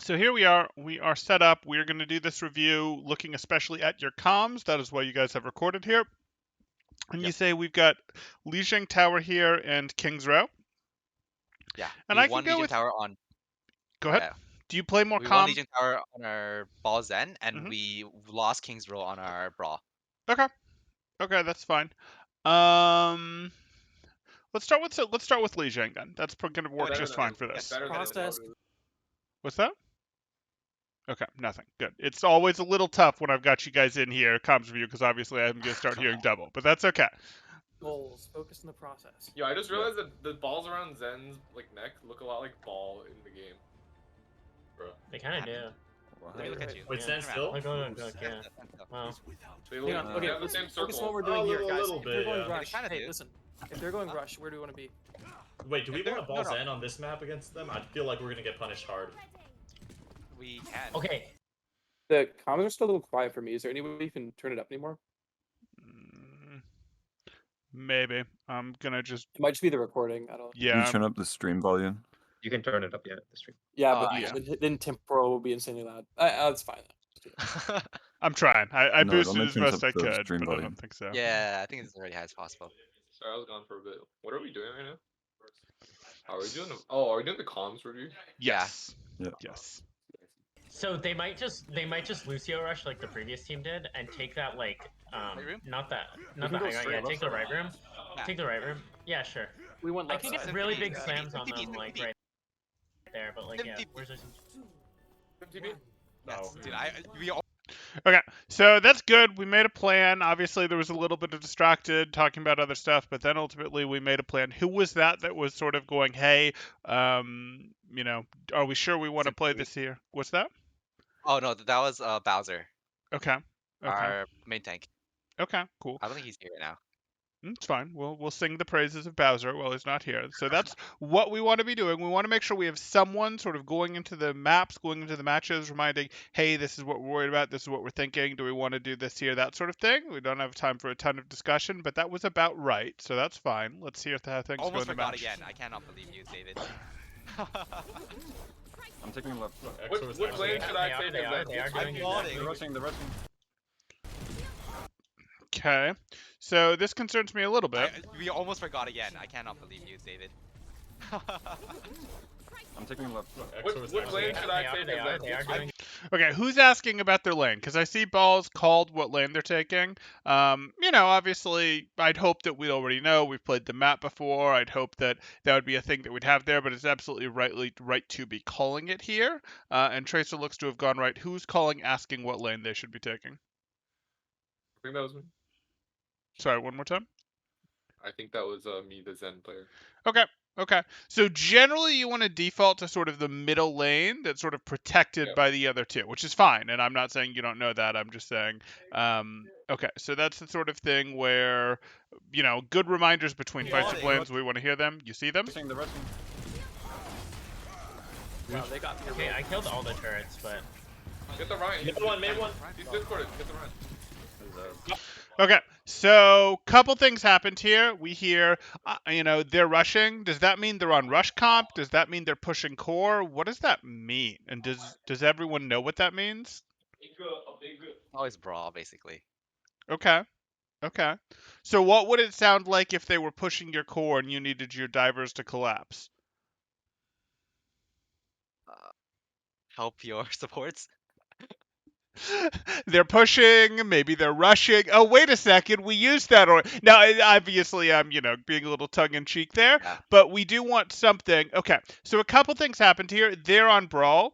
So here we are. We are set up. We are going to do this review looking especially at your comms. That is why you guys have recorded here. And you Yep. say we've got Lijiang Tower here and King's Row. Yeah, And we I can won go Legion with. Tower on. Go Oh ahead. yeah, Do you play more we won comms? Legion Tower on our Ball Zen, and Hmm. we lost King's Row on our Brawl. Okay. Okay, that's fine. Um, let's start with Lijiang then. That's going to work just fine for this. Process. What's that? Okay, nothing. Good. It's always a little tough when I've got you guys in here, comms review, because obviously I'm going to start hearing double, but that's okay. Goals. Focus on the process. Yo, I just realized that the balls around Zen's neck look a lot like ball in the game. Bro. They kind of do. Let me look at you. Wait, Yeah, stand turn still? around. Yeah. Wow. They Hang look, on. they Okay, have the same focus circle. on what we're doing here, guys. little If they're bit, going yeah. rush, They kinda hey, do. listen. If they're going rush, where do we want to be? Wait, do we If they're- want to no, ball no. Zen on this map against them? I feel like we're gonna get punished hard. We can. Okay. The comms are still a little quiet for me. Is there any way you can turn it up anymore? Maybe. I'm gonna just. It might just be the recording. I don't. Can Yeah. you turn up the stream volume? You can turn it up, yeah, the stream. Yeah, Oh, but yeah. then temporal will be insanely loud. That's fine. I'm trying. I No, it boosted only as turns best up I the could, stream but I volume. don't think so. Yeah, I think it's already high as possible. Sorry, I was gone for a bit. What are we doing right now? Are we doing? Are we doing the comms review? Yes. Yeah. Yes. So they might just Lucio rush like the previous team did and take that Right room? not the can high go ground. straight Yeah, take the right room. Yeah. Take the right room. Yeah, sure. We went I left can side. get really big Symphony, slams on them Symphony, like Symphony. right there, but like yeah, Symphony. where's this? MTV? Yes, dude. We all. Okay, so that's good. We made a plan. Obviously, there was a little bit of distracted talking about other stuff, but then ultimately we made a plan. Who was that was sort of going, hey, are we sure we want to play this here? What's that? Oh no, that was Bowser, Okay. Okay. our main tank. Okay. Cool. I don't think he's here right now. It's fine. We'll sing the praises of Bowser while he's not here. So that's what we want to be doing. We want to make sure we have someone sort of going into the maps, going into the matches, reminding, hey, this is what we're worried about. This is what we're thinking. Do we want to do this here? That sort of thing. We don't have time for a ton of discussion, but that was about right. So that's fine. Let's see how things go Almost in the forgot match. again. I cannot believe you, David. I'm taking left. What lane should I take? They are doing balding. They're rushing, they're rushing. Okay. So this concerns me a little bit. We almost forgot again. I cannot believe you, David. I'm taking left. What lane should I take? They are doing. Okay, who's asking about their lane? Because I see balls called what lane they're taking. Obviously, I'd hope that we'd already know. We've played the map before. I'd hope that that would be a thing that we'd have there, but it's absolutely right to be calling it here. And Tracer looks to have gone right. Who's calling, asking what lane they should be taking? I think that was me. Sorry, one more time. I think that was me, the Zen player. Okay. So generally you want to default to sort of the middle lane that's sort of protected by the other two, which is fine. And I'm not saying you don't know that. I'm just saying, okay. So that's the sort of thing where, good reminders between fights of lanes. We want to hear them. You see them? They're rushing. Wow, they got me. Okay, I killed all the turrets, but Get the Ryan. Mid one, mid one. He's discorded. Get the Ryan. Okay, so couple things happened here. We hear, they're rushing. Does that mean they're on rush comp? Does that mean they're pushing core? What does that mean? And does everyone know what that means? Always Brawl, basically. Okay. So what would it sound like if they were pushing your core and you needed your divers to collapse? Help your supports. They're pushing, maybe they're rushing. Oh, wait a second, we used that. Or now, obviously, I'm being a little tongue in cheek there, Yeah. but we do want something. Okay, so a couple things happened here. They're on Brawl,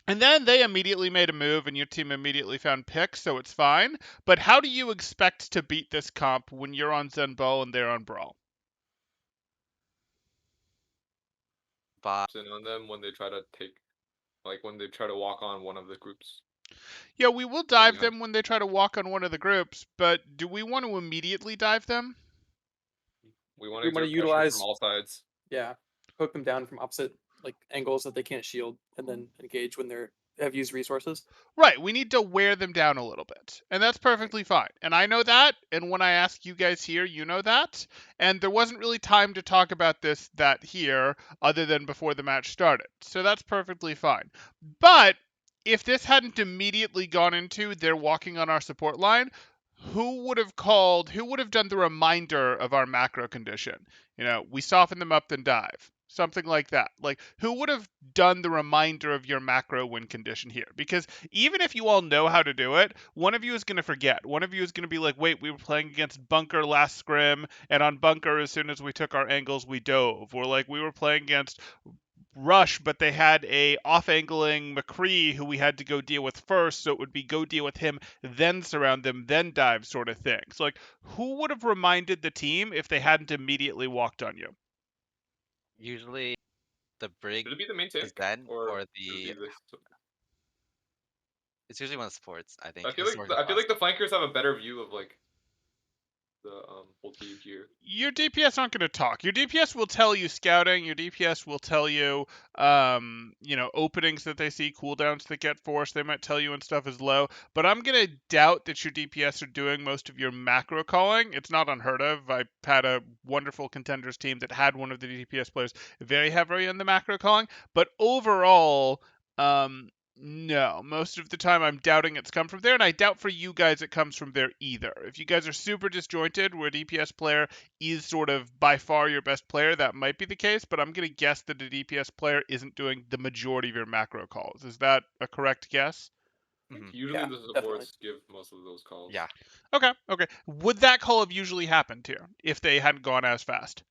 and then they immediately made a move, and your team immediately found picks, so it's fine. But how do you expect to beat this comp when you're on Zen Ball and they're on Brawl? But On them when they try to when they try to walk on one of the groups. Yeah, we will dive Yeah. them when they try to walk on one of the groups, but do we want to immediately dive them? We want We to wanna utilize utilize- from all sides. Yeah, hook them down from opposite angles that they can't shield, and then engage when they're have used resources. Right, we need to wear them down a little bit. And that's perfectly fine. And I know that, and when I ask you guys here, you know that. And there wasn't really time to talk about that here other than before the match started. So that's perfectly fine. But if this hadn't immediately gone into they're walking on our support line, who would have done the reminder of our macro condition? We soften them up then dive. Something like that. Like, who would have done the reminder of your macro win condition here? Because even if you all know how to do it, one of you is going to forget. One of you is going to be like, wait, we were playing against Bunker last scrim, and on Bunker, as soon as we took our angles, we dove. Or like, we were playing against Rush, but they had a off-angling McCree who we had to go deal with first, so it would be go deal with him, then surround them, then dive sort of thing. So, like, who would have reminded the team if they hadn't immediately walked on you? Usually, the brig Should it be the main tank is Zen or or should it be the. It's usually one of the supports. I think. I feel like the flankers have a better view of like the whole team here. Your DPS aren't going to talk. Your DPS will tell you scouting. Your DPS will tell you, openings that they see, cooldowns that get forced. They might tell you when stuff is low. But I'm going to doubt that your DPS are doing most of your macro calling. It's not unheard of. I had a wonderful contenders team that had one of the DPS players very heavily in the macro calling. But overall, no, most of the time I'm doubting it's come from there, and I doubt for you guys it comes from there either. If you guys are super disjointed, where a DPS player is sort of by far your best player, that might be the case, but I'm going to guess that a DPS player isn't doing the majority of your macro calls. Is that a correct guess? Usually Yeah, the supports definitely. give most of those calls. Yeah. Okay. Would that call have usually happened here if they hadn't gone as fast?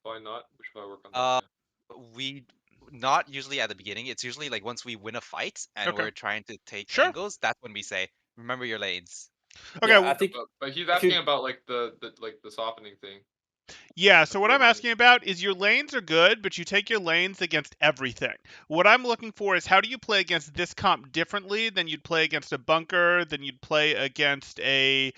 Why not? We should probably work on that. We not usually at the beginning. It's usually like once we win a fight and Okay. we're trying to take Sure. angles. That's when we say, "Remember your lanes." Okay. Yeah, I think But he's if asking you- about like the softening thing. Yeah, so what I'm Remind. asking about is your lanes are good, but you take your lanes against everything. What I'm looking for is how do you play against this comp differently than you'd play against a bunker, than you'd play against a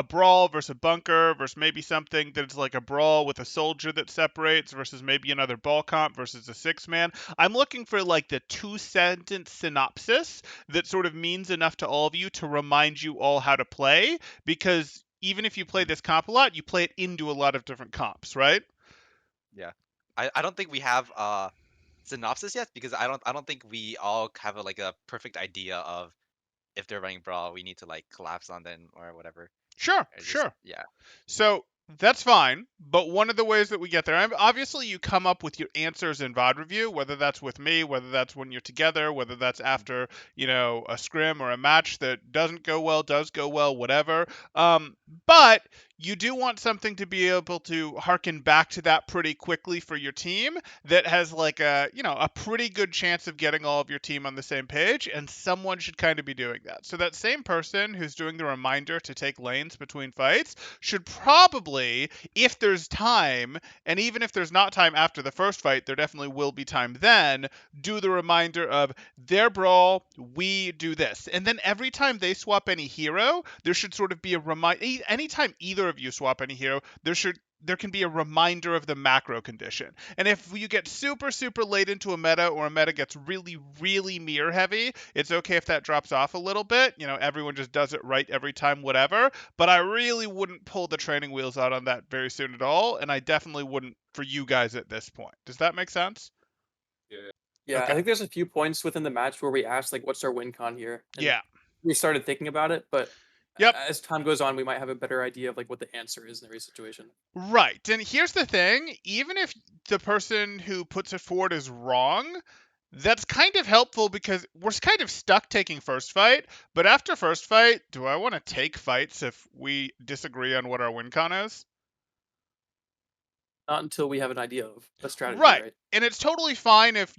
brawl versus a bunker versus maybe something that's like a brawl with a soldier that separates versus maybe another ball comp versus a 6-man. I'm looking for like the 2-sentence synopsis that sort of means enough to all of you to remind you all how to play, because even if you play this comp a lot, you play it into a lot of different comps, right? I don't think we have synopsis yet because I don't think we all have a perfect idea of if they're running brawl, we need to like collapse on them or whatever. Sure, Or just- sure. Yeah. So that's fine, but one of the ways that we get there, obviously you come up with your answers in VOD review, whether that's with me, whether that's when you're together, whether that's after, a scrim or a match that doesn't go well, does go well, whatever. But you do want something to be able to harken back to that pretty quickly for your team that has like a pretty good chance of getting all of your team on the same page, and someone should kind of be doing that. So that same person who's doing the reminder to take lanes between fights should probably, if there's time, and even if there's not time after the first fight, there definitely will be time then, do the reminder of their brawl, we do this. And then every time they swap any hero, there should sort of be a reminder. Anytime either of you swap any hero, there can be a reminder of the macro condition. And if you get super, super late into a meta, or a meta gets really, really mirror heavy, it's okay if that drops off a little bit. Everyone just does it right every time, whatever. But I really wouldn't pull the training wheels out on that very soon at all. And I definitely wouldn't for you guys at this point. Does that make sense? Yeah, Okay. I think there's a few points within the match where we asked like, "What's our win con here?" And Yeah. we started thinking about it, but Yep. as time goes on, we might have a better idea of like what the answer is in every situation. Right. And here's the thing, even if the person who puts it forward is wrong, that's kind of helpful because we're kind of stuck taking first fight. But after first fight, do I want to take fights if we disagree on what our win con is? Not until we have an idea of a strategy, Right. right? And it's totally fine if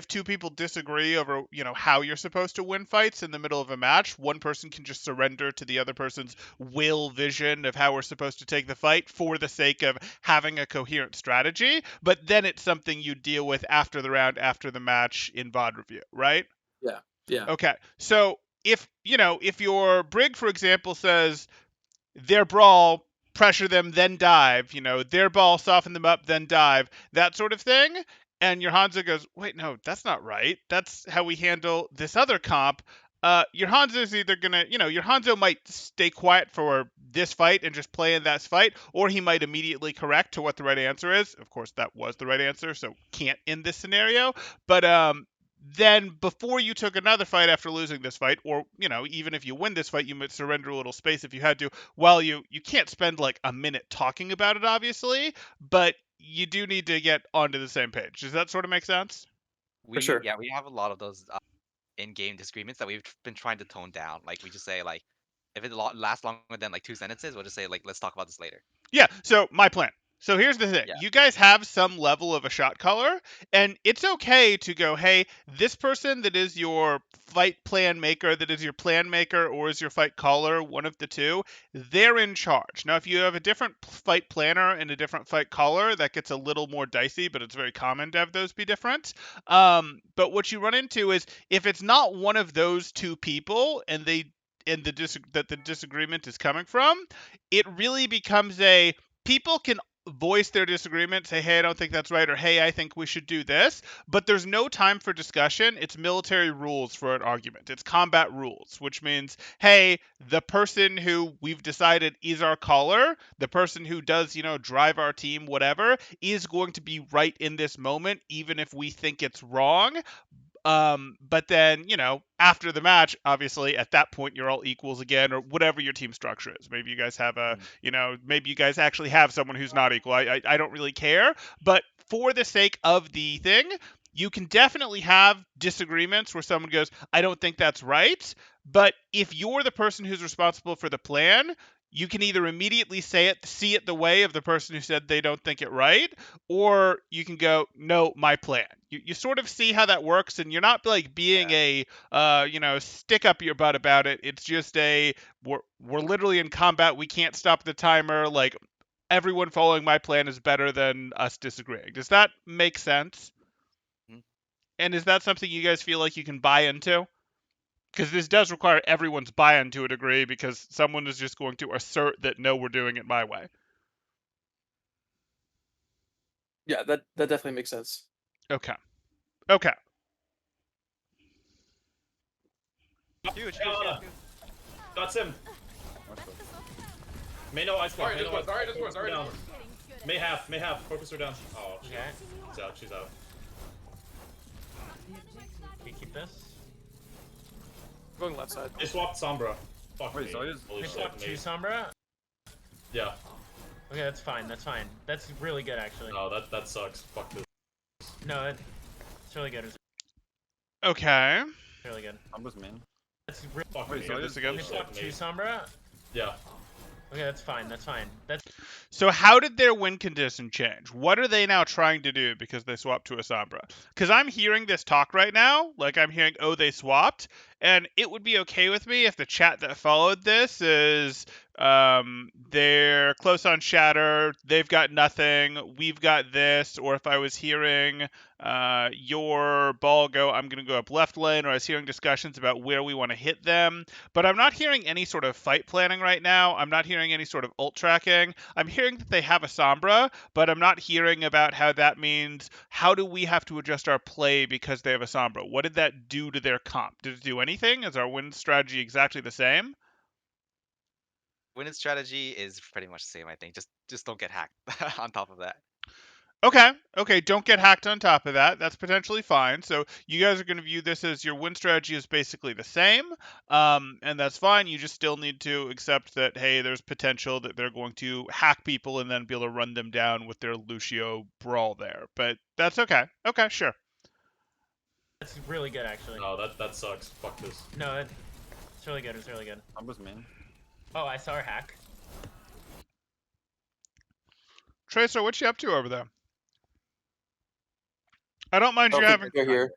two people disagree over, how you're supposed to win fights in the middle of a match. One person can just surrender to the other person's vision of how we're supposed to take the fight for the sake of having a coherent strategy. But then it's something you deal with after the round, after the match in VOD review, right? Yeah. Okay. So if your brig, for example, says their brawl, pressure them, then dive, their ball, soften them up, then dive, that sort of thing, And your Hanzo goes, wait, no, that's not right. That's how we handle this other comp. Your Hanzo's either gonna, your Hanzo might stay quiet for this fight and just play in that fight, or he might immediately correct to what the right answer is. Of course, that was the right answer, so can't in this scenario. But then before you took another fight after losing this fight, or even if you win this fight, you might surrender a little space if you had to. Well, you can't spend like a minute talking about it, obviously, but you do need to get onto the same page. Does that sort of make sense? sure. Yeah, we have a lot of those in-game disagreements that we've been trying to tone down. Like we just say like, if it lasts longer than like 2 sentences, we'll just say like, let's talk about this later. Yeah, so my plan. So here's the thing. Yeah. You guys have some level of a shot caller, and it's okay to go, hey, this person that is your fight plan maker, that is your plan maker, or is your fight caller, one of the two, they're in charge. Now, if you have a different fight planner and a different fight caller, that gets a little more dicey, but it's very common to have those be different. But what you run into is, if it's not one of those two people, and the disagreement is coming from, it really becomes a people can voice their disagreement, say, hey, I don't think that's right, or hey, I think we should do this, but there's no time for discussion. It's military rules for an argument. It's combat rules, which means, hey, the person who we've decided is our caller, the person who does, drive our team, whatever, is going to be right in this moment, even if we think it's wrong. But then, after the match, obviously, at that point, you're all equals again, or whatever your team structure is. Maybe you guys have maybe you guys actually have someone who's not equal. I don't really care. But for the sake of the thing, you can definitely have disagreements where someone goes, I don't think that's right. But if you're the person who's responsible for the plan, you can either immediately see it the way of the person who said they don't think it right, or you can go, no, my plan. You sort of see how that works, and you're not like being a stick up your butt about it. It's just we're literally in combat. We can't stop the timer. Like, everyone following my plan is better than us disagreeing. Does that make sense? Mm-hmm. And is that something you guys feel like you can buy into? Because this does require everyone's buy-in to a degree, because someone is just going to assert that, no, we're doing it my way. Yeah, that definitely makes sense. Okay. Huge. That's him. May no ice block. Sorry. May have. Focus her down. Oh, Okay. she's out. We keep this. Going left side. They swapped Sombra. Fuck Wait, me. Zarya's- Holy They shit, swapped two mate. Sombra? Yeah. Okay, that's fine. That's really good, actually. No, that sucks. Fuck this. No, it's really good. It's Okay. really good. Sombra's main. That's Fuck Wait, me. Zarya's- this again? They Holy swapped shit, two mate. Sombra? Yeah. Okay, that's fine. That's So how did their win condition change? What are they now trying to do because they swapped to a Sombra? Because I'm hearing this talk right now, like I'm hearing, oh, they swapped, and it would be okay with me if the chat that followed this is they're close on Shatter, they've got nothing, we've got this, or if I was hearing your ball go, I'm going to go up left lane, or I was hearing discussions about where we want to hit them, but I'm not hearing any sort of fight planning right now. I'm not hearing any sort of ult tracking. I'm hearing that they have a Sombra, but I'm not hearing about how that means, how do we have to adjust our play because they have a Sombra? What did that do to their comp? Did it do anything? Is our win strategy exactly the same? Winning strategy is pretty much the same, I think. Just don't get hacked on top of that. Okay, don't get hacked on top of that. That's potentially fine. So you guys are going to view this as your win strategy is basically the same, and that's fine. You just still need to accept that, hey, there's potential that they're going to hack people and then be able to run them down with their Lucio brawl there. But that's okay. Okay, sure. That's really good, actually. No, that sucks. Fuck this. No, it's really good. It's really good. Sombra's main. Oh, I saw her hack. Tracer, what you up to over there? I don't mind you think having. they're here.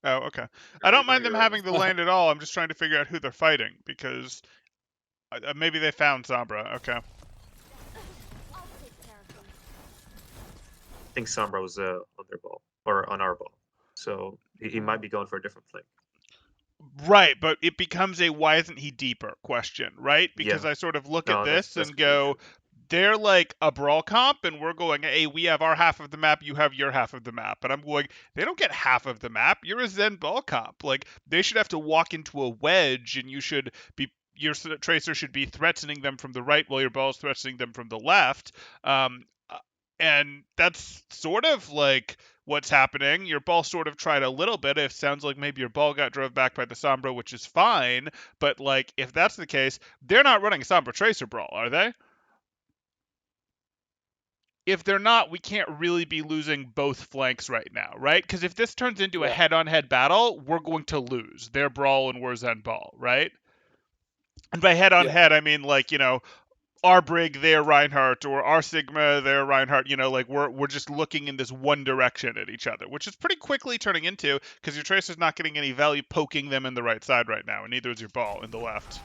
Oh, okay. I don't mind them having the lane at all. I'm just trying to figure out who they're fighting, because maybe they found Sombra. Okay. I'll take care of them. I think Sombra was on their ball or on our ball, so he might be going for a different flank. Right, but it becomes a why isn't he deeper question, right? Because Yeah. I sort of look No, at that's this and completely go, true. they're like a brawl comp, and we're going, hey, we have our half of the map, you have your half of the map. And I'm going, they don't get half of the map. You're a Zen ball comp. Like, they should have to walk into a wedge, and your tracer should be threatening them from the right while your ball is threatening them from the left. And that's sort of like what's happening. Your ball sort of tried a little bit. It sounds like maybe your ball got drove back by the Sombra, which is fine. But like, if that's the case, they're not running a Sombra Tracer brawl, are they? If they're not, we can't really be losing both flanks right now, right? Because if this turns into a head-on-head battle, we're going to lose. Their brawl and we're Zen ball, right? And by head-on-head, I mean, like, you know, our Brig, their Reinhardt, or our Sigma, their Reinhardt, you know, like we're just looking in this one direction at each other, which is pretty quickly turning into, because your Tracer's not getting any value poking them in the right side right now, and neither is your ball in the left.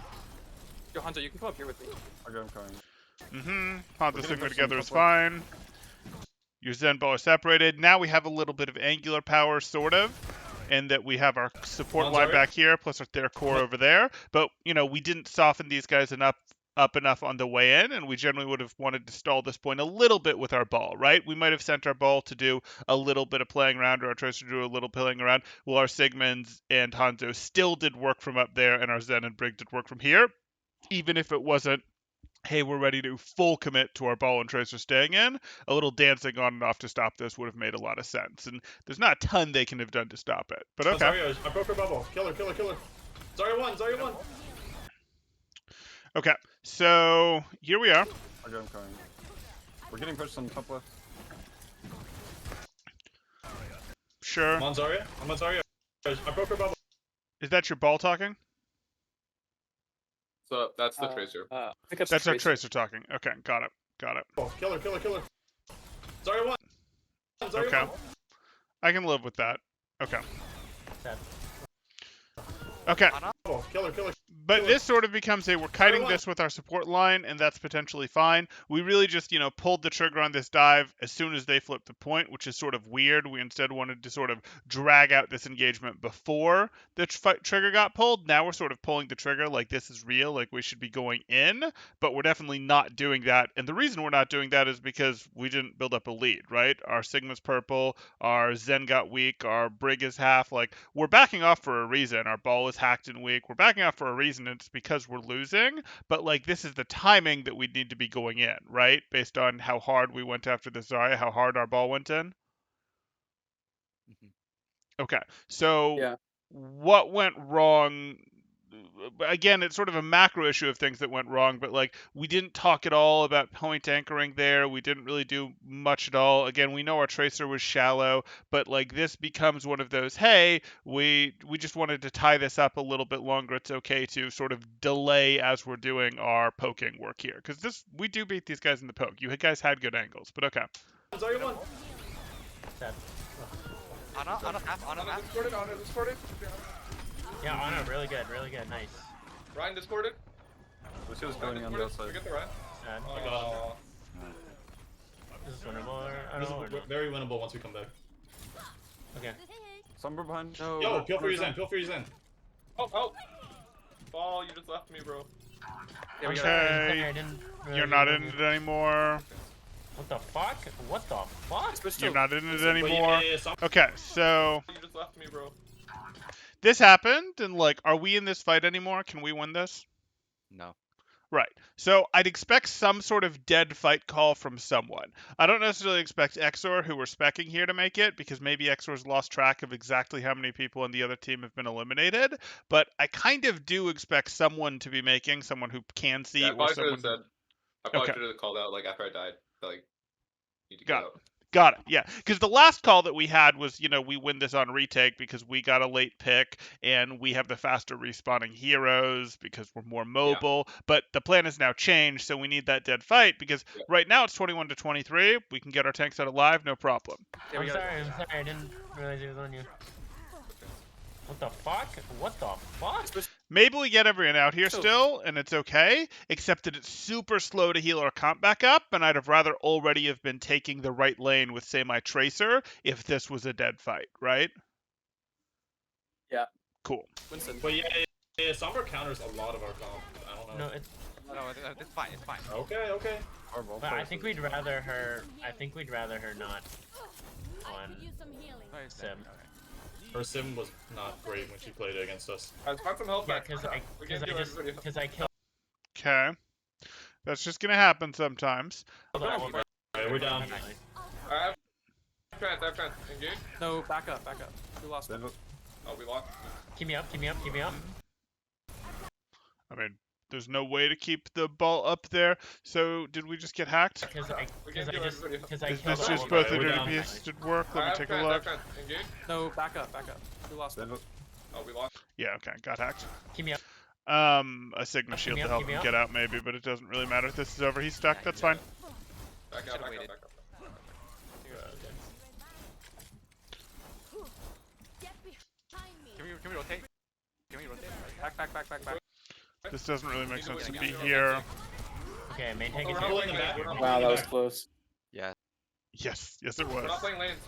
Yo, Hunter, you can come up here with me. Okay, I'm coming. Hanzo Sigma together is fine. Your Zen ball are separated. Now we have a little bit of angular power, sort of, and that we have our support line back here, plus their core over there. But, you know, we didn't soften these guys up enough on the way in, and we generally would have wanted to stall this point a little bit with our ball, right? We might have sent our ball to do a little bit of playing around, or our Tracer to do a little playing around, while our Sigmans and Hanzo still did work from up there, and our Zen and Brig did work from here, even if it wasn't, hey, we're ready to full commit to our ball and Tracer staying in. A little dancing on and off to stop this would have made a lot of sense, and there's not a ton they can have done to stop it, but okay. Zarya, I broke her bubble. Killer. Zarya 1, Zarya 1. Okay, so here we are. Okay, I'm coming. We're getting pushed on top left. Sure. I'm on Zarya. I broke her bubble. Is that your ball talking? So that's the Tracer. I think That's our Tracer talking. Okay, got it. Killer. Zarya 1. Zarya Okay. 1. I can live with that. Okay. Sad. Okay. Killer. But this sort of becomes we're kiting this with our support line, and that's potentially fine. We really just, you know, pulled the trigger on this dive as soon as they flipped the point, which is sort of weird. We instead wanted to sort of drag out this engagement before the trigger got pulled. Now we're sort of pulling the trigger like this is real, like we should be going in, but we're definitely not doing that. And the reason we're not doing that is because we didn't build up a lead, right? Our Sigma's purple, our Zen got weak, our Brig is half. Like, we're backing off for a reason. Our ball is hacked and weak. We're backing off for a reason. It's because we're losing, but like this is the timing that we need to be going in, right? Based on how hard we went after the Zarya, how hard our ball went in. Okay, so what went wrong? Again, it's sort of a macro issue of things that went wrong, but like we didn't talk at all about point anchoring there. We didn't really do much at all. Again, we know our Tracer was shallow, but like this becomes one of those, hey, we just wanted to tie this up a little bit longer. It's okay to sort of delay as we're doing our poking work here, because we do beat these guys in the poke. You guys had good angles, but okay. Zarya 1. Sad. On a half. Discorded. Yeah, Ana, really good, nice. Ryan discorded. Lucio's going on the outside. Forget the Ryan. Sad. Oh my god. This is winnable. I This don't know. is very winnable once we come back. Okay. Sombra behind. Yo, feel free to Zen. Oh. Ball, you just left me, bro. I'm Okay. sorry, I didn't really You're not do in it anymore. What the fuck? You're not in it But anymore. some- Okay, so You just left me, bro. this happened, and like, are we in this fight anymore? Can we win this? No. Right. So I'd expect some sort of dead fight call from someone. I don't necessarily expect Exor, who we're specking here, to make it, because maybe Exor's lost track of exactly how many people on the other team have been eliminated. But I kind of do expect someone to be making, someone who can see, Yeah, I or probably should someone. have said. I probably Okay. should have called out like after I died. Like, need to Got get it. out. Got it. Yeah, because the last call that we had was, you know, we win this on retake because we got a late pick and we have the faster respawning heroes because we're more mobile. But the plan has now changed, so we need that dead fight because right now it's 21 to 23. We can get our tanks out alive, no problem. I'm sorry, I didn't realize it was on you. What the fuck? Maybe we get everyone out here still, and it's okay, except that it's super slow to heal our comp back up, and I'd have rather already have been taking the right lane with, say, my Tracer if this was a dead fight, right? Yeah. Cool. Winston. But yeah, Sombra counters a lot of our comp. I don't know. No, it's No, it's fine. It's fine. Okay, okay. Our ball But I players think is- we'd rather her. I think we'd rather her not I on could use some healing. Alright, Sim. Her sim was not great when she played against us. Guys, find some help Yeah, back. We can't do everybody. because I killed Okay. That's just gonna happen sometimes. all of our. Alright, we're down. I have trans, Engage. No, back up. We lost They them. look- Oh, we lost. Keep me up. Keep me up. Keep me up. I mean, there's no way to keep the ball up there. So did we just get hacked? Because I We can't do everybody. because I Is killed this all just of both our- of we're your down. DPS did work? I Let me have take a trans, look. Engage. No, back up. We lost they them. look- Oh, we lost. Yeah, okay, got hacked. Keep me up. A Sigma shield me to up, help keep me him up. get out maybe, but it doesn't really matter if this is over. He's stuck, that's fine. Back Should've up. waited. Get behind me. Can we rotate? Can we rotate? Back. This doesn't really make sense to be Yeah. here. Okay, main tank Oh, is we're here. not playing back. We're not Wow, playing that was back. close. Yes, it We're not was. playing lanes.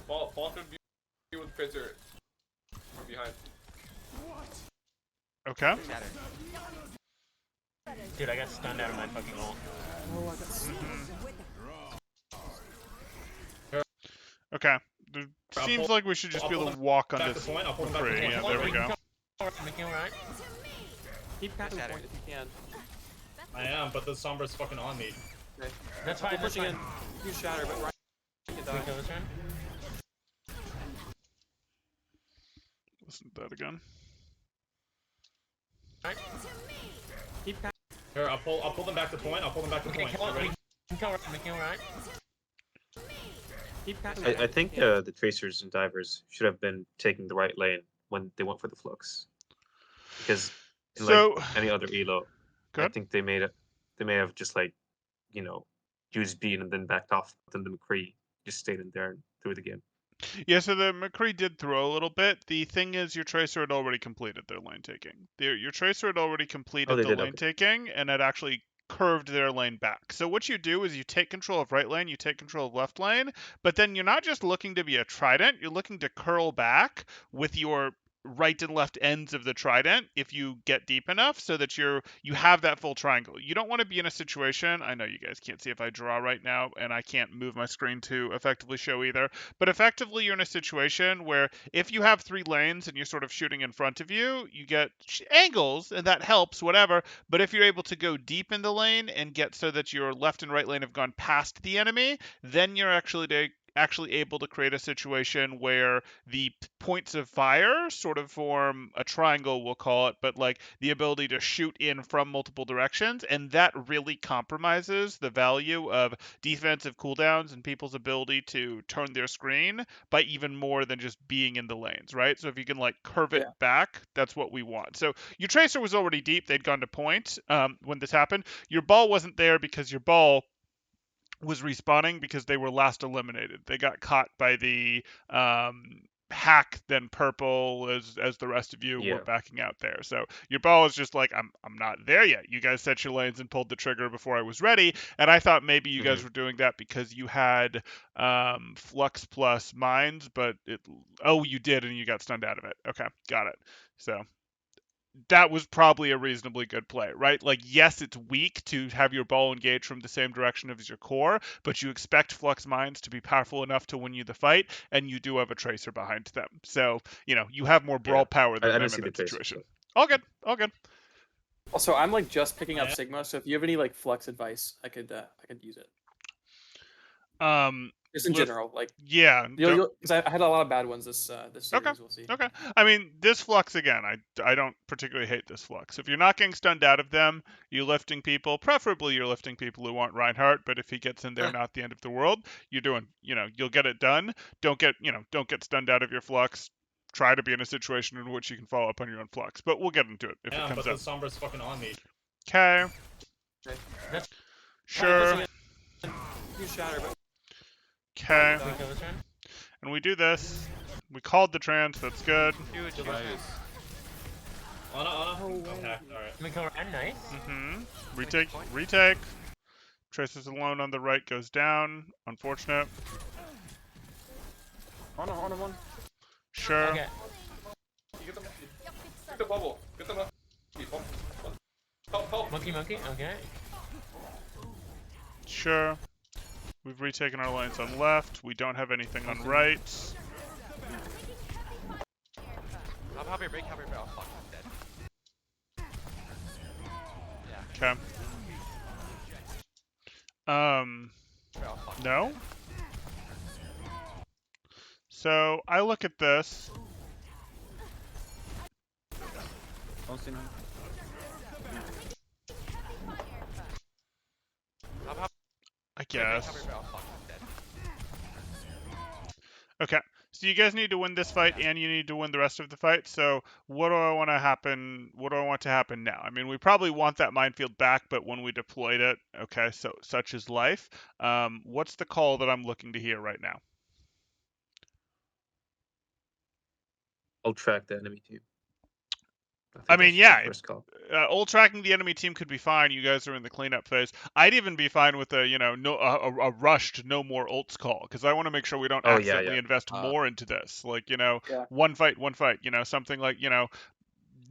Ball could be with Tracer. We're behind. Okay. Shatter. Dude, I got stunned out of my fucking ult. Okay. There seems like we should just be able to walk on Back to this point. I'll pull him back to free. point. Yeah, there we go. Making right. Keep catching the Shatter. point if you can. I am, but the Sombra's fucking on me. That's We're fine. That's pushing fine. in. Huge shatter, but right. Can we kill this turn? Listen to that again. Right. Keep catching. Here, I'll pull them back to point. I'll pull them back to Okay, point. kill You it. ready? We can kill right. Making right. Keep catching. I think the tracers and divers should have been taking the right lane when they went for the flux, because in So, like any other elo, I Good. think they may have just like, you know, used Bean and then backed off. Then the McCree just stayed in there and threw the game. yeah, so the McCree did throw a little bit. The thing is, your Tracer had already completed their lane taking. Your Tracer had already completed they the did, lane okay. taking and had actually curved their lane back. So what you do is you take control of right lane, you take control of left lane, but then you're not just looking to be a trident, you're looking to curl back with your right and left ends of the trident if you get deep enough so that you have that full triangle. You don't want to be in a situation, I know you guys can't see if I draw right now and I can't move my screen to effectively show either, but effectively you're in a situation where if you have 3 lanes and you're sort of shooting in front of you, you get angles and that helps, whatever, but if you're able to go deep in the lane and get so that your left and right lane have gone past the enemy, then you're actually able to create a situation where the points of fire sort of form a triangle, we'll call it, but like the ability to shoot in from multiple directions, and that really compromises the value of defensive cooldowns and people's ability to turn their screen by even more than just being in the lanes, right? So if you can like curve it back, that's what we want. So your Tracer was already deep, they'd gone to point when this happened. Your ball wasn't there because your ball was respawning because they were last eliminated. They got caught by the hack then purple as the rest of you were backing out there. So your ball is just like, I'm not there yet. You guys set your lanes and pulled the trigger before I was ready. And I thought maybe you guys were doing that because you had flux plus mines, but you did and you got stunned out of it. Okay, got it. So that was probably a reasonably good play, right? Like, yes, it's weak to have your ball engage from the same direction as your core, but you expect Flux Mines to be powerful enough to win you the fight, and you do have a Tracer behind them. So, you have more brawl power than them in that situation. All good, all good. Also, I'm like just picking up Sigma, so if you have any like Flux advice, I could use it. Just in general, like because I had a lot of bad ones this series. We'll see. Okay. I mean, this Flux again, I don't particularly hate this Flux. If you're not getting stunned out of them, you're lifting people. Preferably, you're lifting people who aren't Reinhardt. But if he gets in there, not the end of the world. You're doing, you'll get it done. Don't get stunned out of your Flux. Try to be in a situation in which you can follow up on your own Flux. But we'll get into it if it comes but up. the Sombra's fucking on me. Okay. Sure. Huge shatter, but Okay. And we do this. We called the trance. That's good. Huge. Anna. I'm hacked. Alright. Can we kill right? Nice. Retake. Traces alone on the right goes down. Unfortunate. On one. Sure. Okay. Get the bubble. Get the bubble. Help. help. Monkey, monkey. Okay. Sure. We've retaken our lanes on left. We don't have anything on right. Help your break, help your break. Oh fuck, I'm dead. Okay. Oh fuck. No. So I look at this. Don't see him. I guess. Help your break. Oh fuck, I'm dead. Okay. So you guys need to win this fight, and you need to win the rest of the fight. So what do I want to happen? What do I want to happen now? I mean, we probably want that minefield back, but when we deployed it, okay. So such is life. What's the call that I'm looking to hear right now? I'll track the enemy team. I think mean, that's the yeah, First call. Ult tracking the enemy team could be fine. You guys are in the cleanup phase. I'd even be fine with a a rushed no more ults call, because I want to make sure we don't Oh, yeah, accidentally yeah. invest more into this. Like, Yeah. one fight, something like,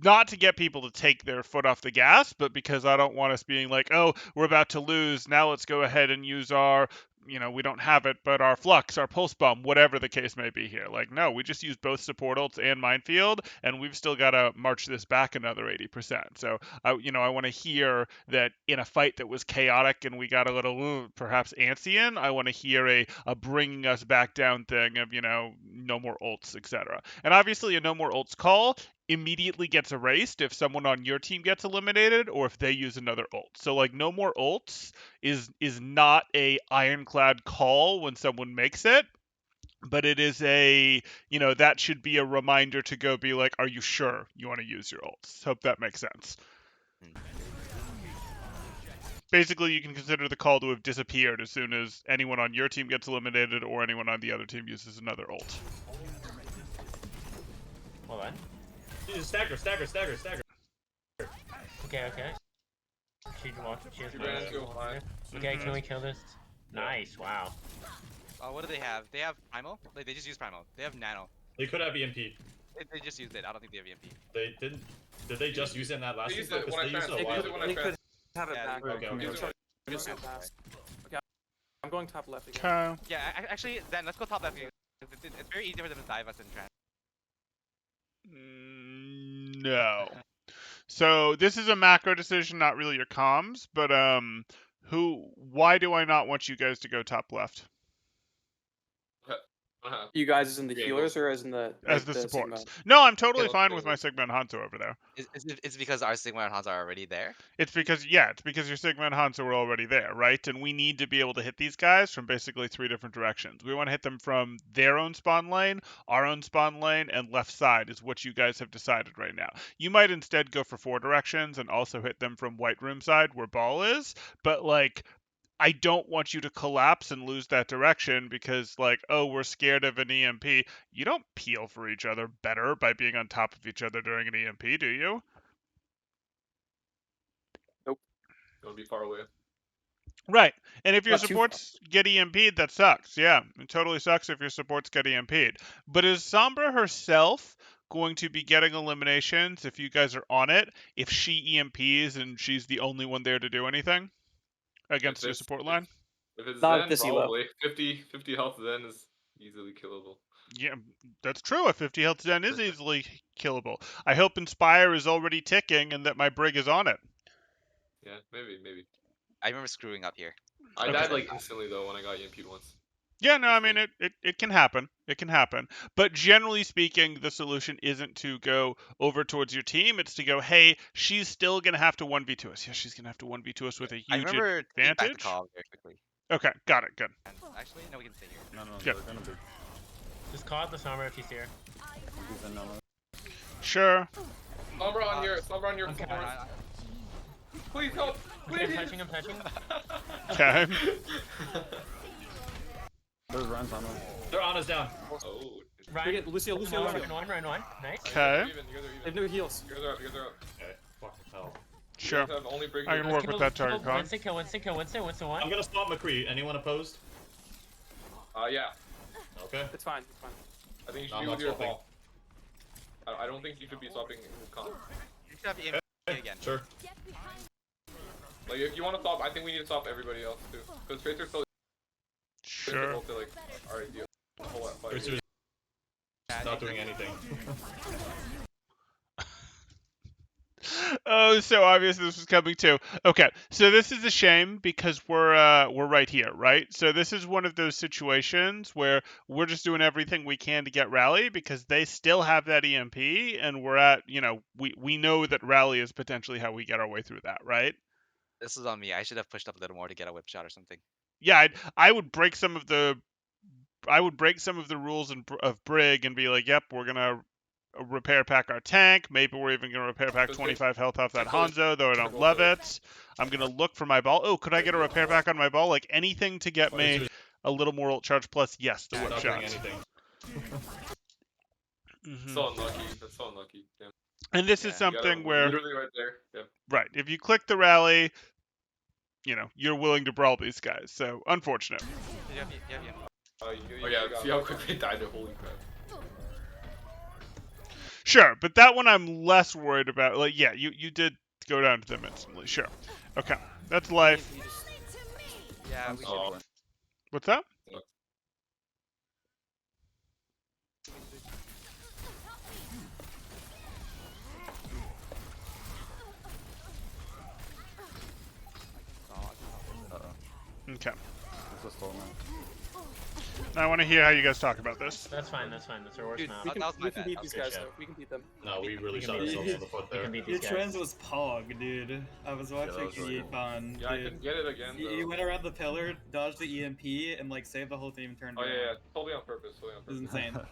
not to get people to take their foot off the gas, but because I don't want us being like, oh, we're about to lose, now let's go ahead and use our, we don't have it, but our flux, our pulse bomb, whatever the case may be here. Like, no, we just use both support ults and minefield, and we've still got to march this back another 80%. So, I want to hear that in a fight that was chaotic and we got a little, perhaps antsy in, I want to hear a bringing us back down thing of, no more ults, etc. And obviously a no more ults call immediately gets erased if someone on your team gets eliminated or if they use another ult. So like no more ults is not a ironclad call when someone makes it, but it is a, that should be a reminder to go be like, are you sure you want to use your ults? Hope that makes sense. Basically, you can consider the call to have disappeared as soon as anyone on your team gets eliminated or anyone on the other team uses another ult. Hold on. Stagger. Okay. She has She ran into a mine. Okay, can we kill this? Nice. Wow. What do they have? They have Primal? Like, they just use Primal. They have Nano. They could have EMP. They just used it. I don't think they have EMP. They didn't. Did they just use it in that last They used game? it 'Cause when I they used transferred. it a They while used it when I They could transferred. have it Yeah, back. Okay. They used it when I Just so fast. Okay, I'm going top left again. Okay. Yeah, actually, then let's go top left. It's very easy for them to dive us in trans. No. So this is a macro decision, not really your comms, but why do I not want you guys to go top left You guys as in the Yeah, healers or as in the as the Sigma? supports? No, I'm totally Yeah, fine let's with go. my Sigma and Hanzo over there. It's because our Sigma and Hans are already there. It's because your Sigma and Hanzo were already there, right? And we need to be able to hit these guys from basically 3 different directions. We want to hit them from their own spawn lane, our own spawn lane, and left side is what you guys have decided right now. You might instead go for 4 directions and also hit them from white room side where ball is, but like I don't want you to collapse and lose that direction because, like, oh, we're scared of an EMP. You don't peel for each other better by being on top of each other during an EMP, do you? Don't be far away. Right. And if your Not too supports get EMP'd, that sucks. Yeah, it totally sucks if your supports get EMP'd. But is Sombra herself going to be getting eliminations if you guys are on it, if she EMPs and she's the only one there to do anything against your it's- support line? If it's Not at Zen, this elo. probably 50 health Zen is easily killable. Yeah, that's true. A 50 health Zen is easily killable. I hope Inspire is already ticking and that my Brig is on it. Yeah, maybe. I remember screwing up here. I Okay. died like instantly though when I got EMP'd once. Yeah, no, I mean, it can happen. It can happen. But generally speaking, the solution isn't to go over towards your team. It's to go, hey, she's still going to have to 1v2 us. Yeah, she's going to have to 1v2 us with a I huge remember taking back the advantage. call very quickly. Okay, got it. Good. And actually, no, we can stay here. No, Yep. they're gonna be. Just call out the Sombra if you see her. He's in Nano. Sure. Sombra on your Okay. support. Please help! Okay, Please! I'm touching. Okay. There's Ryan's on him. Their Ana's down. Oh. Ryan, Lucio. run one. Nice. Okay. You guys are They even. have no heals. You guys are up. You guys are up. Okay. Fucking hell. Sure. You guys have only break I can work with that target con. Winston kill, Winston I'm one. gonna spot McCree. Anyone opposed? Yeah. Okay. It's fine. I think you should I'm be not with your swapping. ball. I don't think you should be swapping with comp. You should have EMP again. Sure. Get behind Like if you want to stop, I think we need to stop everybody else too. Because Tracer's so Sure. difficult to like our idea. Whole lot fight. Tracer's not doing anything. Oh, so obvious this was coming too. Okay, so this is a shame because we're right here, right? So this is one of those situations where we're just doing everything we can to get Rally because they still have that EMP, and we're at, we know that Rally is potentially how we get our way through that, right? This is on me. I should have pushed up a little more to get a whip shot or something. Yeah, I would break some of the rules of Brig and be like, yep, we're gonna repair pack our tank. Maybe we're even gonna repair pack 25 health off that Hanzo, though I don't love it. I'm gonna look for my ball. Oh, could I get a repair pack on my ball? Like anything to get me a little more ult charge plus. Yes, the whip Not doing shot. anything. So unlucky. That's so unlucky. Yeah. And this is Yeah, You gotta- something where, literally right there. Yeah. right, if you click the rally, you're willing to brawl these guys. So unfortunate. Yeah. Oh yeah. See how quick they died. Holy crap. Sure, but that one I'm less worried about. Like, yeah, you did go down to them instantly. Sure. Okay, that's life. Yeah, we should. Oh. What's that? Okay. It's a slow man. Now I want to hear how you guys talk about this. That's fine. That's fine. That's our worst Dude, map. we can, That was my we can bad. beat That was these good guys shit. though. We can beat them. No, we really We shot can beat ourselves in the foot We there. can beat Your these trans guys. was Pog, dude. I was watching that was really cool. fun. Yeah, I dude. couldn't get it again. You Though. went around the pillar, dodged the EMP, and like saved the whole team. Turned Oh around. yeah. Totally on purpose. Totally on It was purpose. insane.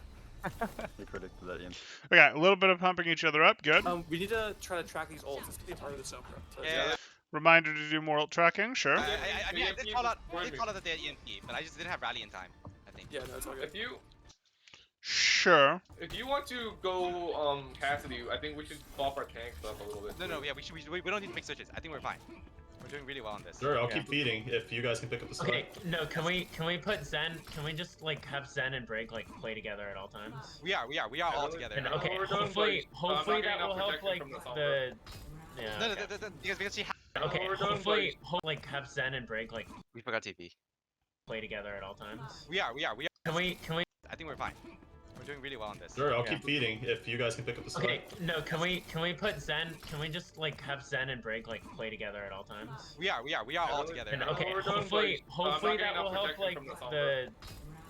He predicted that. Ian. Okay, a little bit of pumping each other up. Good. We need to try to track these ults. This could be part of the Sombra. So Yeah. Reminder to do more ult tracking. Sure. I mean, I did EMP call out. was I did call out that they had EMP, but I just didn't have rally in time. I think. Yeah, no, it's all good. Sure. If you want to go Cassidy, I think we should buff our tanks up a little bit. No, yeah, we don't need to make switches. I think we're fine. We're doing really well on this. Sure, I'll Yeah. keep feeding if you guys can pick up the slack. Okay, no, can we put Zen? Can we just like have Zen and Brig like play together at all times? We are all together. And know okay, what we're doing, hopefully, but I'm not hopefully getting that will enough help protection like from the. Yeah. No, Okay, because she okay what we're doing, hopefully, like have Zen and Brig like we forgot TP. play together at all times. We are. Can we? I think we're fine. We're doing really well on this. Sure, I'll Yeah. keep feeding if you guys can pick up the slack. Okay, no, can we put Zen? Can we just like have Zen and Brig like play together at all times? We are all together. And know what okay, we're doing, hopefully, but I'm not hopefully getting that will enough help like protection from the.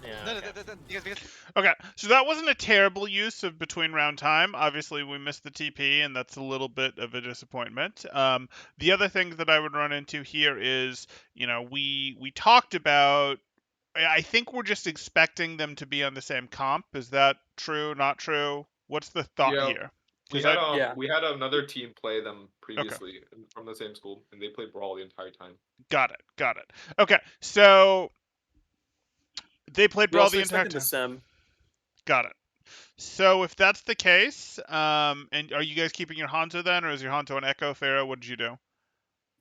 Yeah. No, okay. because Okay, so that wasn't a terrible use of between round time. Obviously, we missed the TP, and that's a little bit of a disappointment. The other thing that I would run into here is, we talked about. I think we're just expecting them to be on the same comp. Is that true? Not true? What's the thought Yeah. here? We 'Cause had, Yeah. we had another team play them previously from the same school, and they played Brawl the entire time. Got it. Okay, so they played We Brawl also the entire expected time. the Sem. Got it. So if that's the case, and are you guys keeping your Hanzo then, or is your Hanzo an Echo? Pharaoh, what did you do?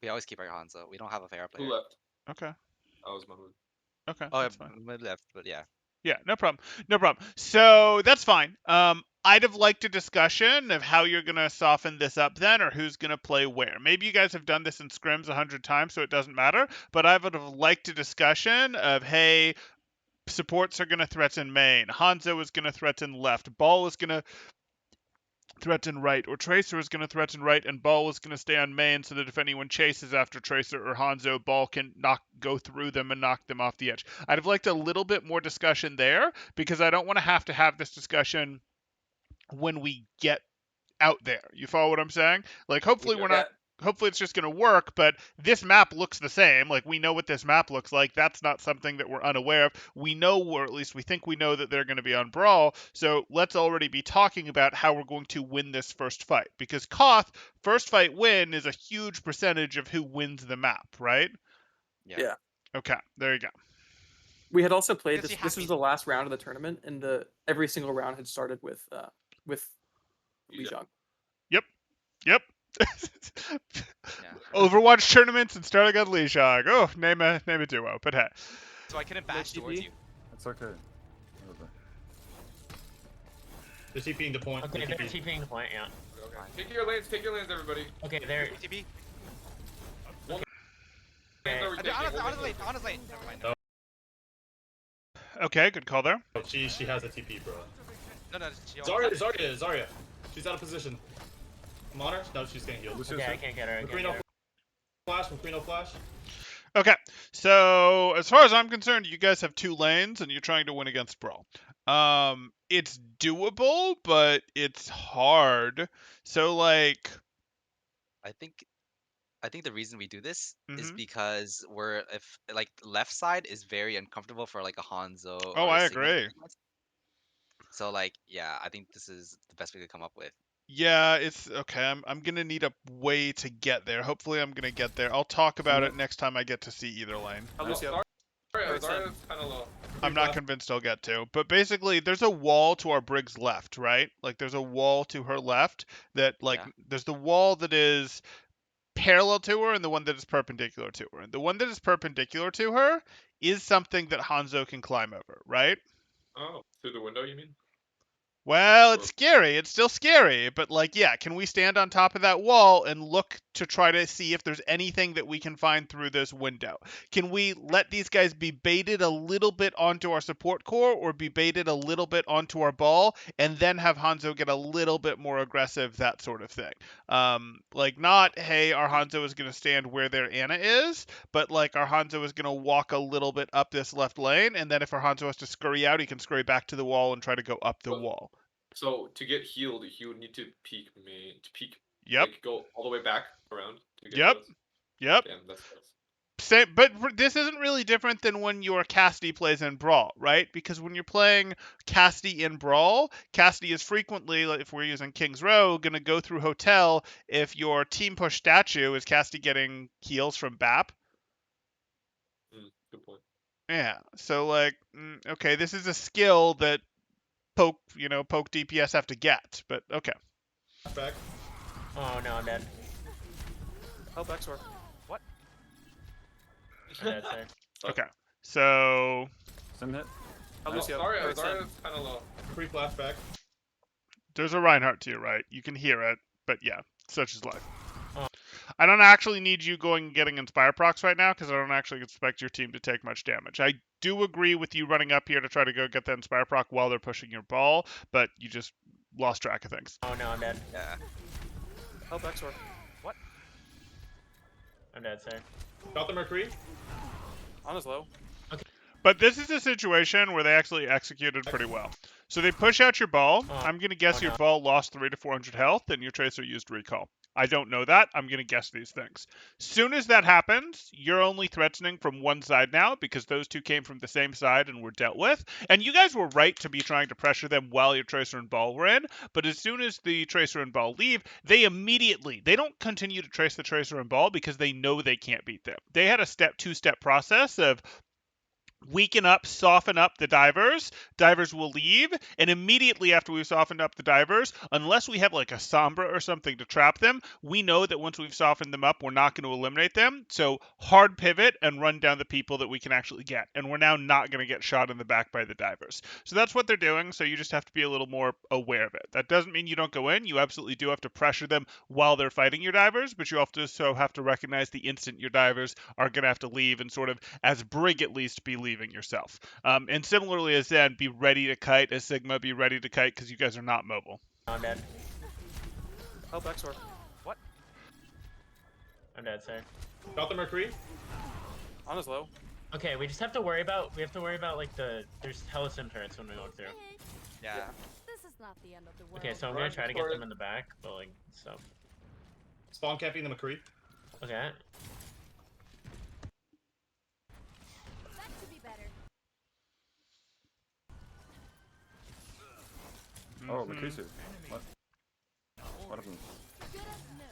we always keep our Hanzo. We don't have a fair player. Who left? Okay. That was Mahmoud. Okay. Oh, That's fine. mid left, but yeah. Yeah, no problem. So that's fine. I'd have liked a discussion of how you're gonna soften this up then, or who's gonna play where. Maybe you guys have done this in scrims 100 times, so it doesn't matter. But I would have liked a discussion of, hey, supports are gonna threaten main, Hanzo is gonna threaten left, Ball is gonna threaten right, or Tracer is going to threaten right, and Ball is going to stay on main so that if anyone chases after Tracer or Hanzo, Ball can go through them and knock them off the edge. I'd have liked a little bit more discussion there, because I don't want to have this discussion when we get out there. You follow what I'm saying? Like, hopefully hopefully it's just going to work, but this map looks the same. Like, we know what this map looks like. That's not something that we're unaware of. We know, or at least we think we know, that they're going to be on Brawl, so let's already be talking about how we're going to win this first fight. Because Koth, first fight win is a huge percentage of who wins the map, right? Yeah. Okay, there you go. We had also played Because this. you This have was to- the last round of the tournament, and every single round had started with Li Xiang. Yep. Overwatch tournaments and starting on Li Xiang. Oh, name a duo, but hey. So I couldn't bash TP? towards you. It's okay. Whatever. They're TPing the point. Okay, They're they're TPing. TPing the point. Yeah. Okay. Take your lanes, everybody. Okay, they're. TP. Honestly. Never mind. No. Okay, good call there. Oh, she has a TP, bro. No, she almost had it. Zarya. She's out of position. I'm on her. No, she's getting healed. Lucio, Okay, I can't get her. I can't McCree get her. Flash. McCree Flash. Okay, so as far as I'm concerned, you guys have 2 lanes and you're trying to win against Brawl. It's doable, but it's hard. So like, I think the reason we do this is Mhm. because if like left side is very uncomfortable for like a Hanzo. Oh, or a I Sigma agree. defense. So like, yeah, I think this is the best we could come up with. Yeah, it's okay. I'm gonna need a way to get there. Hopefully, I'm gonna get there. I'll talk about it next time I get to see either lane. Zarya's kind of low. I'm not convinced I'll get to. But basically, there's a wall to our Brig's left, right? Like, there's a wall to her left that, like, Yeah. there's the wall that is parallel to her and the one that is perpendicular to her. And the one that is perpendicular to her is something that Hanzo can climb over, right? Oh, through the window, you mean? Well, it's scary. It's still scary, but like, yeah, can we stand on top of that wall and look to try to see if there's anything that we can find through this window? Can we let these guys be baited a little bit onto our support core or be baited a little bit onto our ball and then have Hanzo get a little bit more aggressive, that sort of thing? Like not, hey, our Hanzo is going to stand where their Ana is, but like our Hanzo is going to walk a little bit up this left lane, and then if our Hanzo has to scurry out, he can scurry back to the wall and try to go up the wall. So to get healed, he would need to peek me to peek. Yep. Like, go all the way back around. To get Yep. to us. Yep. Damn, that's Same, but this isn't really different than when your Cassidy plays in Brawl, right? Because when you're playing Cassidy in Brawl, Cassidy is frequently, like, if we're using King's Row, going to go through Hotel. If your team push statue, is Cassidy getting heals from BAP? Good point. Yeah. So like, okay, this is a skill that poke DPS have to get, but okay. Back. Oh no, I'm dead. Help Exor. I'm dead, sir. Okay. So Sim hit. Zarya's kind of low. McCree Flash back. there's a Reinhardt to your right. You can hear it, but yeah, such is life. Oh. I don't actually need you going and getting Inspire procs right now because I don't actually expect your team to take much damage. I do agree with you running up here to try to go get the Inspire proc while they're pushing your ball, but you just lost track of things. Oh no, I'm dead. Yeah. Help Exor. I'm dead, sir. Got the McCree. On his low. But this is a situation where they actually executed pretty well. So they push out your ball. Oh. I'm going to guess Oh, your no. ball lost 300 to 400 health, and your Tracer used recall. I don't know that. I'm going to guess these things. Soon as that happens, you're only threatening from one side now because those two came from the same side and were dealt with. And you guys were right to be trying to pressure them while your Tracer and ball were in. But as soon as the Tracer and ball leave, they don't continue to trace the Tracer and ball because they know they can't beat them. They had a two-step process of weaken up, soften up the divers. Divers will leave, and immediately after we've softened up the divers, unless we have like a Sombra or something to trap them, we know that once we've softened them up, we're not going to eliminate them. So hard pivot and run down the people that we can actually get. And we're now not going to get shot in the back by the divers. So that's what they're doing, so you just have to be a little more aware of it. That doesn't mean you don't go in. You absolutely do have to pressure them while they're fighting your divers, but you also have to recognize the instant your divers are going to have to leave and sort of, as Brig at least, be leaving yourself. And similarly as Zen, be ready to kite. As Sigma, be ready to kite because you guys are not mobile. I'm dead. Help Exor. I'm dead, sir. Got the McCree. On his low. Okay, we have to worry about like there's hella sim turrets when we walk through. Yeah. This is not the end of the world. Okay, so I'm gonna try to get them in the back, but like so. Spawn camping the McCree. Okay. That could be better. Oh, Mhm. McCree's here. What happened? Good as new.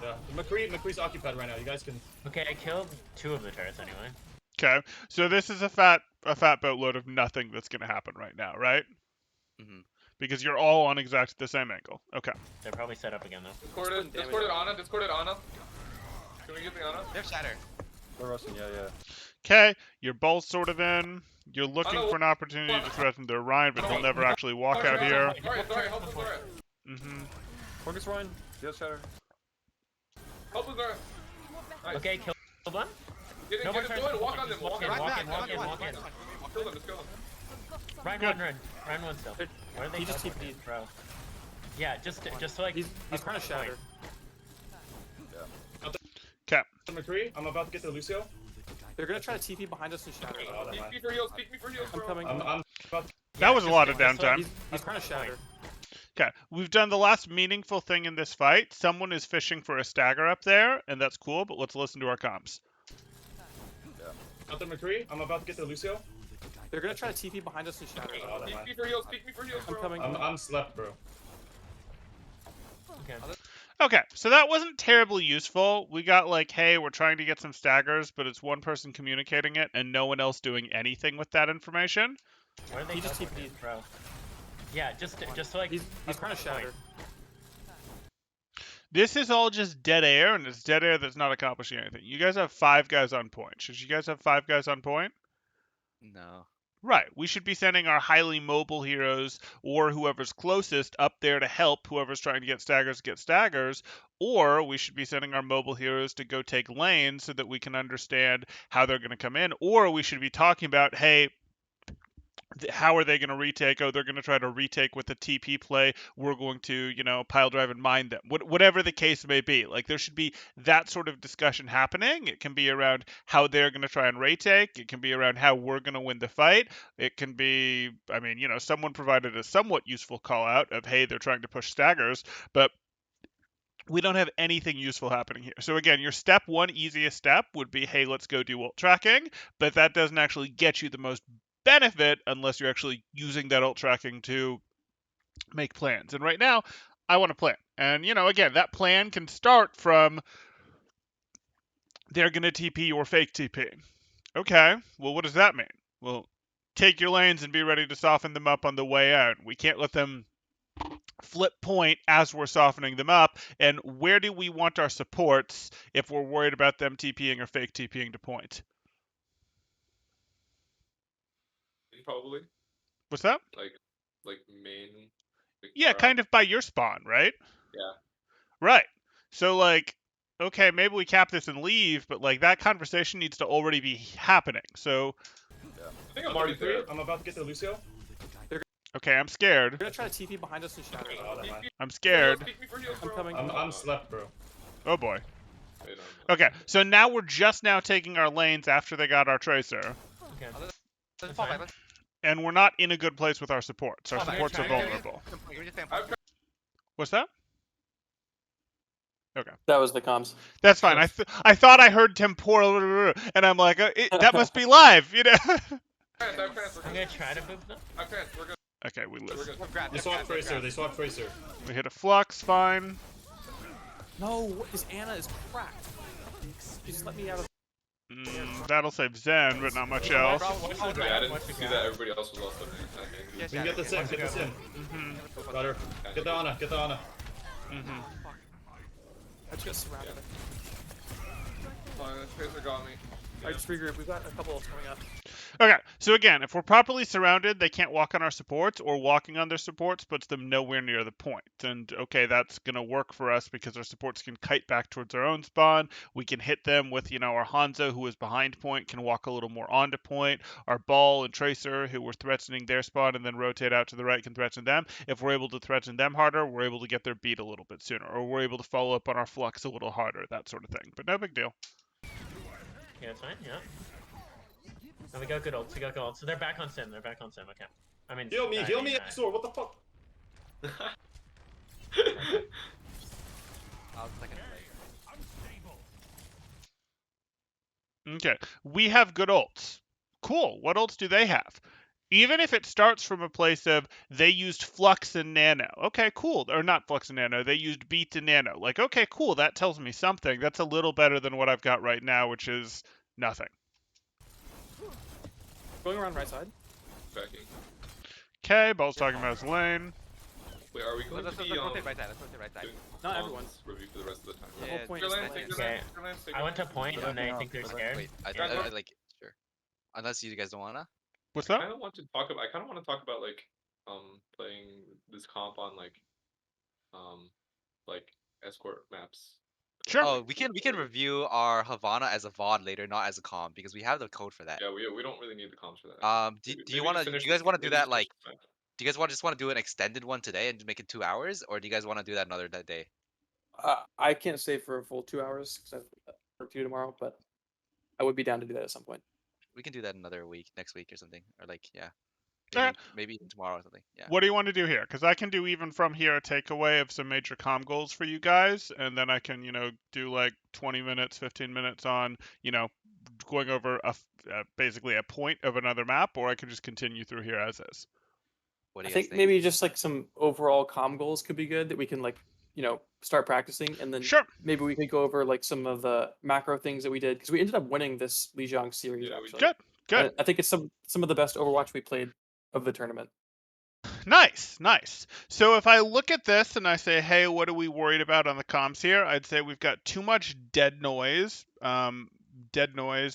Yeah, the McCree's occupied right now. You guys can. Okay, I killed 2 of the turrets anyway. Okay, so this is a fat boatload of nothing that's going to happen right now, right? Mhm. Because you're all on exactly the same angle. Okay. They're probably set up again though. Discorded Ana. Can we get the Ana? They have shatter. They're rushing, yeah. Okay, your ball's sort of in. You're looking Ana, for an opportunity to threaten their Ryan, but they'll never actually walk out here. Sorry, help us, Zarya. Mm-hmm. Focus Ryan. Yes, shatter. Help us, Zarya. More behind Nice. Okay, kill one. Get in, No get more in, turns. do it. Walk on them, walk on them. Walk in, walk in, walk in. Kill them, let's kill them. Run, Good. run one still. Where are they He just teleporting, TP'd. bro? Yeah, just like He's kind of shattered. Okay. McCree, I'm about to get to Lucio. They're gonna try to TP behind us and shatter. Oh, never Peek mind. me for heals, peek me for heals, I'm bro. coming. I'm about to... That was a lot of just like- downtime. He's kind of shattered. Okay, we've done the last meaningful thing in this fight. Someone is fishing for a stagger up there, and that's cool, but let's listen to our comms. Captain McCree, I'm about to get to Lucio. They're gonna try to TP behind us and shatter. Oh, never Peek mind. me for heals, peek me for heals, I'm bro. coming. I'm slept, bro. Okay. Okay, so that wasn't terribly useful. We got like, hey, we're trying to get some staggers, but it's one person communicating it and no one else doing anything with that information. Where are they He just teleporting, TP'd. bro? Yeah, just like He's kind of shattered. This is all just dead air, and it's dead air that's not accomplishing anything. You guys have 5 guys on point. Should you guys have 5 guys on point? No. Right. We should be sending our highly mobile heroes or whoever's closest up there to help whoever's trying to get staggers, or we should be sending our mobile heroes to go take lanes so that we can understand how they're going to come in, or we should be talking about, hey, how are they going to retake? Oh, they're going to try to retake with a TP play. We're going to, pile drive and mine them. Whatever the case may be. Like, there should be that sort of discussion happening. It can be around how they're going to try and retake. It can be around how we're going to win the fight. It can be, someone provided a somewhat useful call out of, hey, they're trying to push staggers, but we don't have anything useful happening here. So again, your step one easiest step would be, hey, let's go do ult tracking, but that doesn't actually get you the most benefit unless you're actually using that ult tracking to make plans. And right now, I want to plan. And, again, that plan can start from they're going to TP or fake TP. Okay, well, what does that mean? Well, take your lanes and be ready to soften them up on the way out. We can't let them flip point as we're softening them up. And where do we want our supports if we're worried about them TPing or fake TPing to point? Probably. What's that? Like main. Yeah, kind of by your spawn, right? Yeah. Right. So, okay, maybe we cap this and leave, but, that conversation needs to already be happening. So, I think I'm already there. I'm about to get to Lucio. okay, I'm scared. They're gonna try to TP behind us and shatter. Oh, never mind. I'm scared. Peek me for heals, I'm bro. coming. I'm slept, bro. Oh, boy. Wait, Okay, so now we're just now taking our lanes after they got our Tracer, Okay. Let's fall back. Let's and we're not in a good place with our supports. Our fall back. supports are trying to- vulnerable. We're just saying I've tried- What's that? That was the comms. That's fine. I thought I heard temporal, and I'm like, that must be live, I've trans, we're I'm good. gonna try to move them. I've trans, we're good. Okay, we We're live. good. They swap Tracer. They swap Tracer. We hit a flux, fine. No, what is Anna is cracked. Just let me out of. That'll save Zen, but not much else. Watch the Yeah, I grab, didn't watch the see grab. that everybody else was also Yeah, We can get this in. Get this in. Mm-hmm. Got her. Get the Ana. Get the Ana. Mm-hmm. I just got surrounded. Tracer got me. I just regroup. We've got a couple coming up. Okay, so again, if we're properly surrounded, they can't walk on our supports, or walking on their supports puts them nowhere near the point. And okay, that's going to work for us because our supports can kite back towards our own spawn. We can hit them with, our Hanzo, who is behind point, can walk a little more onto point. Our Ball and Tracer, who were threatening their spawn and then rotate out to the right, can threaten them. If we're able to threaten them harder, we're able to get their beat a little bit sooner, or we're able to follow up on our flux a little harder, that sort of thing. But no big deal. Yeah, it's fine. Yeah. No, we got good ults. We got good ults. So they're back on Sim. They're back on Sim. Okay. I mean, Heal me. Heal me, Exor. What the fuck? I'll second it. Okay, we have good ults. Cool. What ults do they have? Even if it starts from a place of they used Flux and Nano. Okay, cool. Or not Flux and Nano. They used Beat and Nano. Like, okay, cool. That tells me something. That's a little better than what I've got right now, which is nothing. Going around right side. Backing. Okay, Ball's talking about his lane. Wait, are we going Let's to be rotate right side. Let's rotate right side. doing Not comms everyone's. review for the rest of the time? The Yeah, whole point Your is lane, the take lanes. your Okay. lane, take your lane, take I your went to point We're and I looking think they're up, we're scared. Wait, Yeah. I like sure. Unless you guys don't wanna. What's I that? kind of want to talk about. I kind of want to talk about playing this comp on like escort maps Sure. Oh, we can review our Havana as a VOD later, not as a com, because we have the code for that. Yeah, we don't really need the comms for that. Do Maybe you we want to? finish Do you guys this- want to do maybe that finish like? this match. Do you guys just want to do an extended one today and make it 2 hours, or do you guys want to do that another day? I can't stay for a full 2 hours because I have work to do tomorrow, but I would be down to do that at some point. We can do that another week, next week or something, or like yeah, Alright. maybe tomorrow or something. Yeah. What do you want to do here? Because I can do even from here a takeaway of some major comm goals for you guys, and then I can, do like 20 minutes, 15 minutes on, going over basically a point of another map, or I can just continue through here as is. What do I you guys think maybe just like some overall comm goals could be good that we can like, start practicing, and then Sure. maybe we could go over like some of the macro things that we did because we ended up winning this Lijiang series. Yeah, we actually. Good. Good. I think it's some of the best Overwatch we played of the tournament. Nice, nice. So if I look at this and I say, hey, what are we worried about on the comms here? I'd say we've got too much dead noise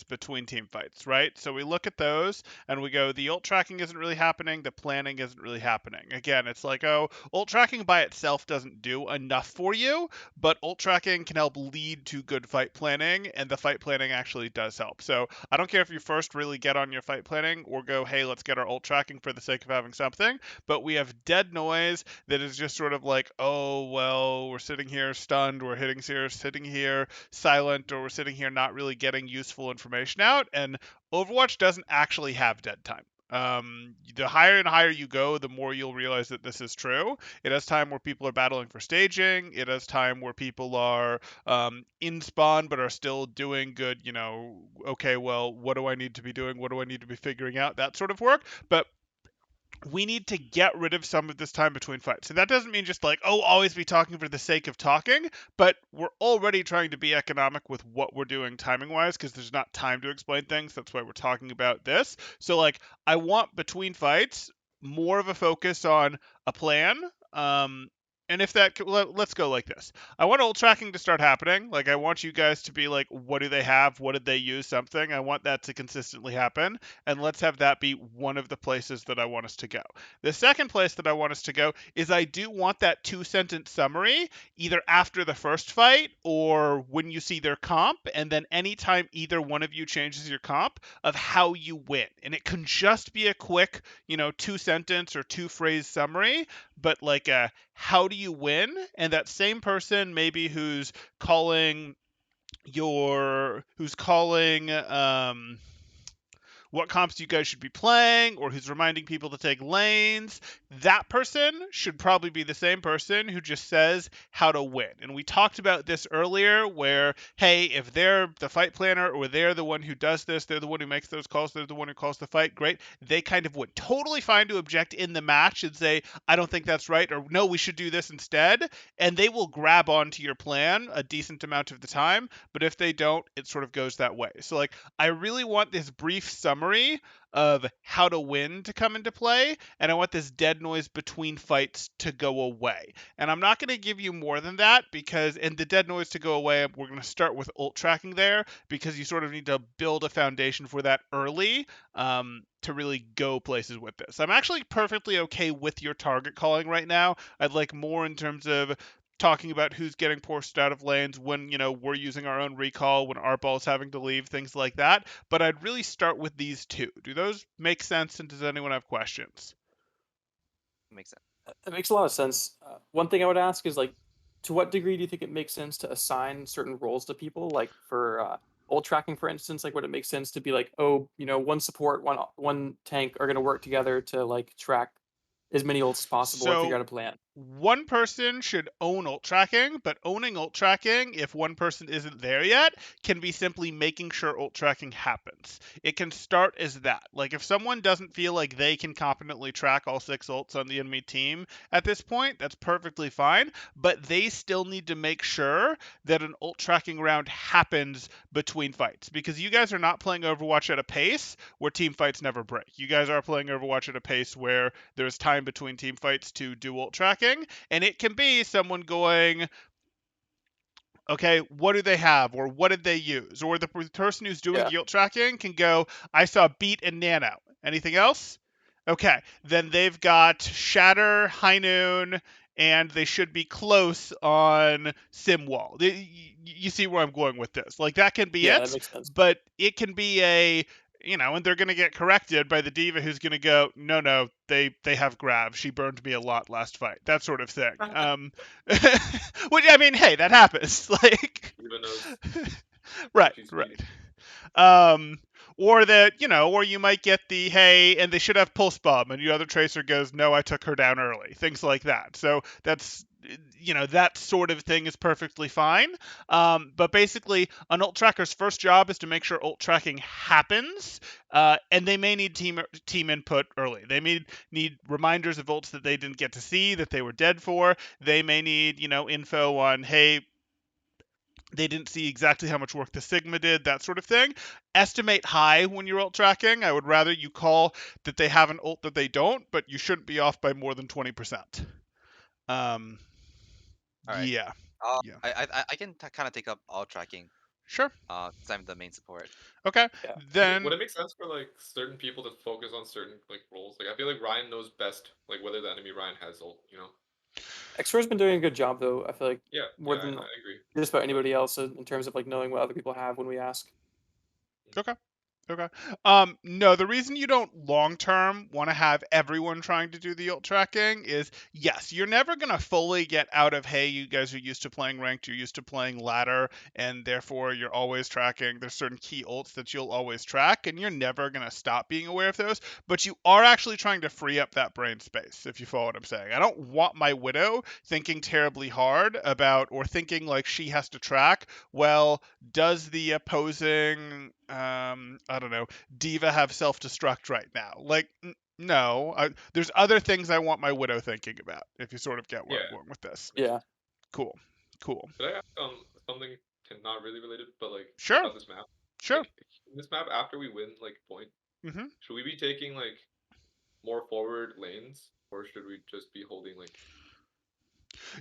between team fights, right? So we look at those and we go, the ult tracking isn't really happening, the planning isn't really happening. Again, it's like, oh, ult tracking by itself doesn't do enough for you, but ult tracking can help lead to good fight planning, and the fight planning actually does help. So I don't care if you first really get on your fight planning or go, hey, let's get our ult tracking for the sake of having something, but we have dead noise that is just sort of like, oh, well, we're sitting here stunned, we're sitting here silent, or we're sitting here not really getting useful information out, and Overwatch doesn't actually have dead time. The higher and higher you go, the more you'll realize that this is true. It has time where people are battling for staging. It has time where people are in spawn but are still doing good, okay, well, what do I need to be doing? What do I need to be figuring out? That sort of work. But we need to get rid of some of this time between fights. And that doesn't mean just like, oh, always be talking for the sake of talking, but we're already trying to be economic with what we're doing timing wise because there's not time to explain things. That's why we're talking about this. So like, I want between fights more of a focus on a plan. And if that, let's go like this. I want ult tracking to start happening. Like, I want you guys to be like, what do they have? What did they use? Something. I want that to consistently happen. And let's have that be one of the places that I want us to go. The second place that I want us to go is I do want that 2-sentence summary either after the first fight or when you see their comp. And then anytime either one of you changes your comp of how you win. And it can just be a quick, 2-sentence or 2-phrase summary, but like a how do you win? And that same person maybe who's calling what comps you guys should be playing, or who's reminding people to take lanes, that person should probably be the same person who just says how to win. And we talked about this earlier where, hey, if they're the fight planner or they're the one who does this, they're the one who makes those calls, they're the one who calls the fight, great. They kind of would totally fine to object in the match and say, I don't think that's right, or no, we should do this instead. And they will grab onto your plan a decent amount of the time. But if they don't, it sort of goes that way. So like, I really want this brief summary of how to win to come into play, and I want this dead noise between fights to go away. And I'm not going to give you more than that and the dead noise to go away, we're going to start with ult tracking there because you sort of need to build a foundation for that early to really go places with this. I'm actually perfectly okay with your target calling right now. I'd like more in terms of talking about who's getting forced out of lanes when, we're using our own recall, when our ball's having to leave, things like that. But I'd really start with these two. Do those make sense? And does anyone have questions? Makes sense. It makes a lot of sense. One thing I would ask is like, to what degree do you think it makes sense to assign certain roles to people? Like for ult tracking, for instance, like would it make sense to be like, oh, one support, one tank are going to work together to like track as many ults as possible and figure out a plan? One person should own ult tracking, but owning ult tracking, if one person isn't there yet, can be simply making sure ult tracking happens. It can start as that. Like if someone doesn't feel like they can competently track all 6 ults on the enemy team at this point, that's perfectly fine, but they still need to make sure that an ult tracking round happens between fights, because you guys are not playing Overwatch at a pace where team fights never break. You guys are playing Overwatch at a pace where there's time between team fights to do ult tracking. And it can be someone going, okay, what do they have? Or what did they use? Or the person who's doing the ult tracking can go, I saw Beat and Nano. Anything else? Okay, then they've got Shatter, High Noon, and they should be close on Simwall. You see where I'm going with this? Like that can be Yeah, it, that makes sense. but it can be and they're gonna get corrected by the diva who's gonna go, no, they have Grav. She burned me a lot last fight. That sort of thing. Which I mean, hey, that happens. Like, Even knows right, she's right. Or that, or you might get the, hey, and they should have pulse bomb, and your other tracer goes, no, I took her down early. Things like that. So that's, that sort of thing is perfectly fine. But basically, an ult tracker's first job is to make sure ult tracking happens, and they may need team input early. They may need reminders of ults that they didn't get to see, that they were dead for. They may need, info on, hey, they didn't see exactly how much work the Sigma did, that sort of thing. Estimate high when you're ult tracking. I would rather you call that they have an ult that they don't, but you shouldn't be off by more than 20%. All right. Yeah. Yeah. I can kind of take up all tracking. Sure. Because I'm the main support. Okay. Yeah. Then would it make sense for like certain people to focus on certain like roles? Like I feel like Ryan knows best like whether the enemy Ryan has ult, XR's been doing a good job though. I feel like Yeah, more yeah, than I agree. just about anybody else in terms of like knowing what other people have when we ask. Okay. No, the reason you don't long term want to have everyone trying to do the ult tracking is, yes, you're never going to fully get out of, hey, you guys are used to playing ranked, you're used to playing ladder, and therefore you're always tracking. There's certain key ults that you'll always track, and you're never going to stop being aware of those, but you are actually trying to free up that brain space, if you follow what I'm saying. I don't want my Widow thinking terribly hard about, or thinking like she has to track, well, does the opposing I don't know, diva have self-destruct right now? Like, no. There's other things I want my Widow thinking about, if you sort of get where I'm going with this. Yeah. Cool. Could I ask something not really related, but like Sure. about this map? Sure. Like, in this map, after we win like point, should we be taking like more forward lanes, or should we just be holding like?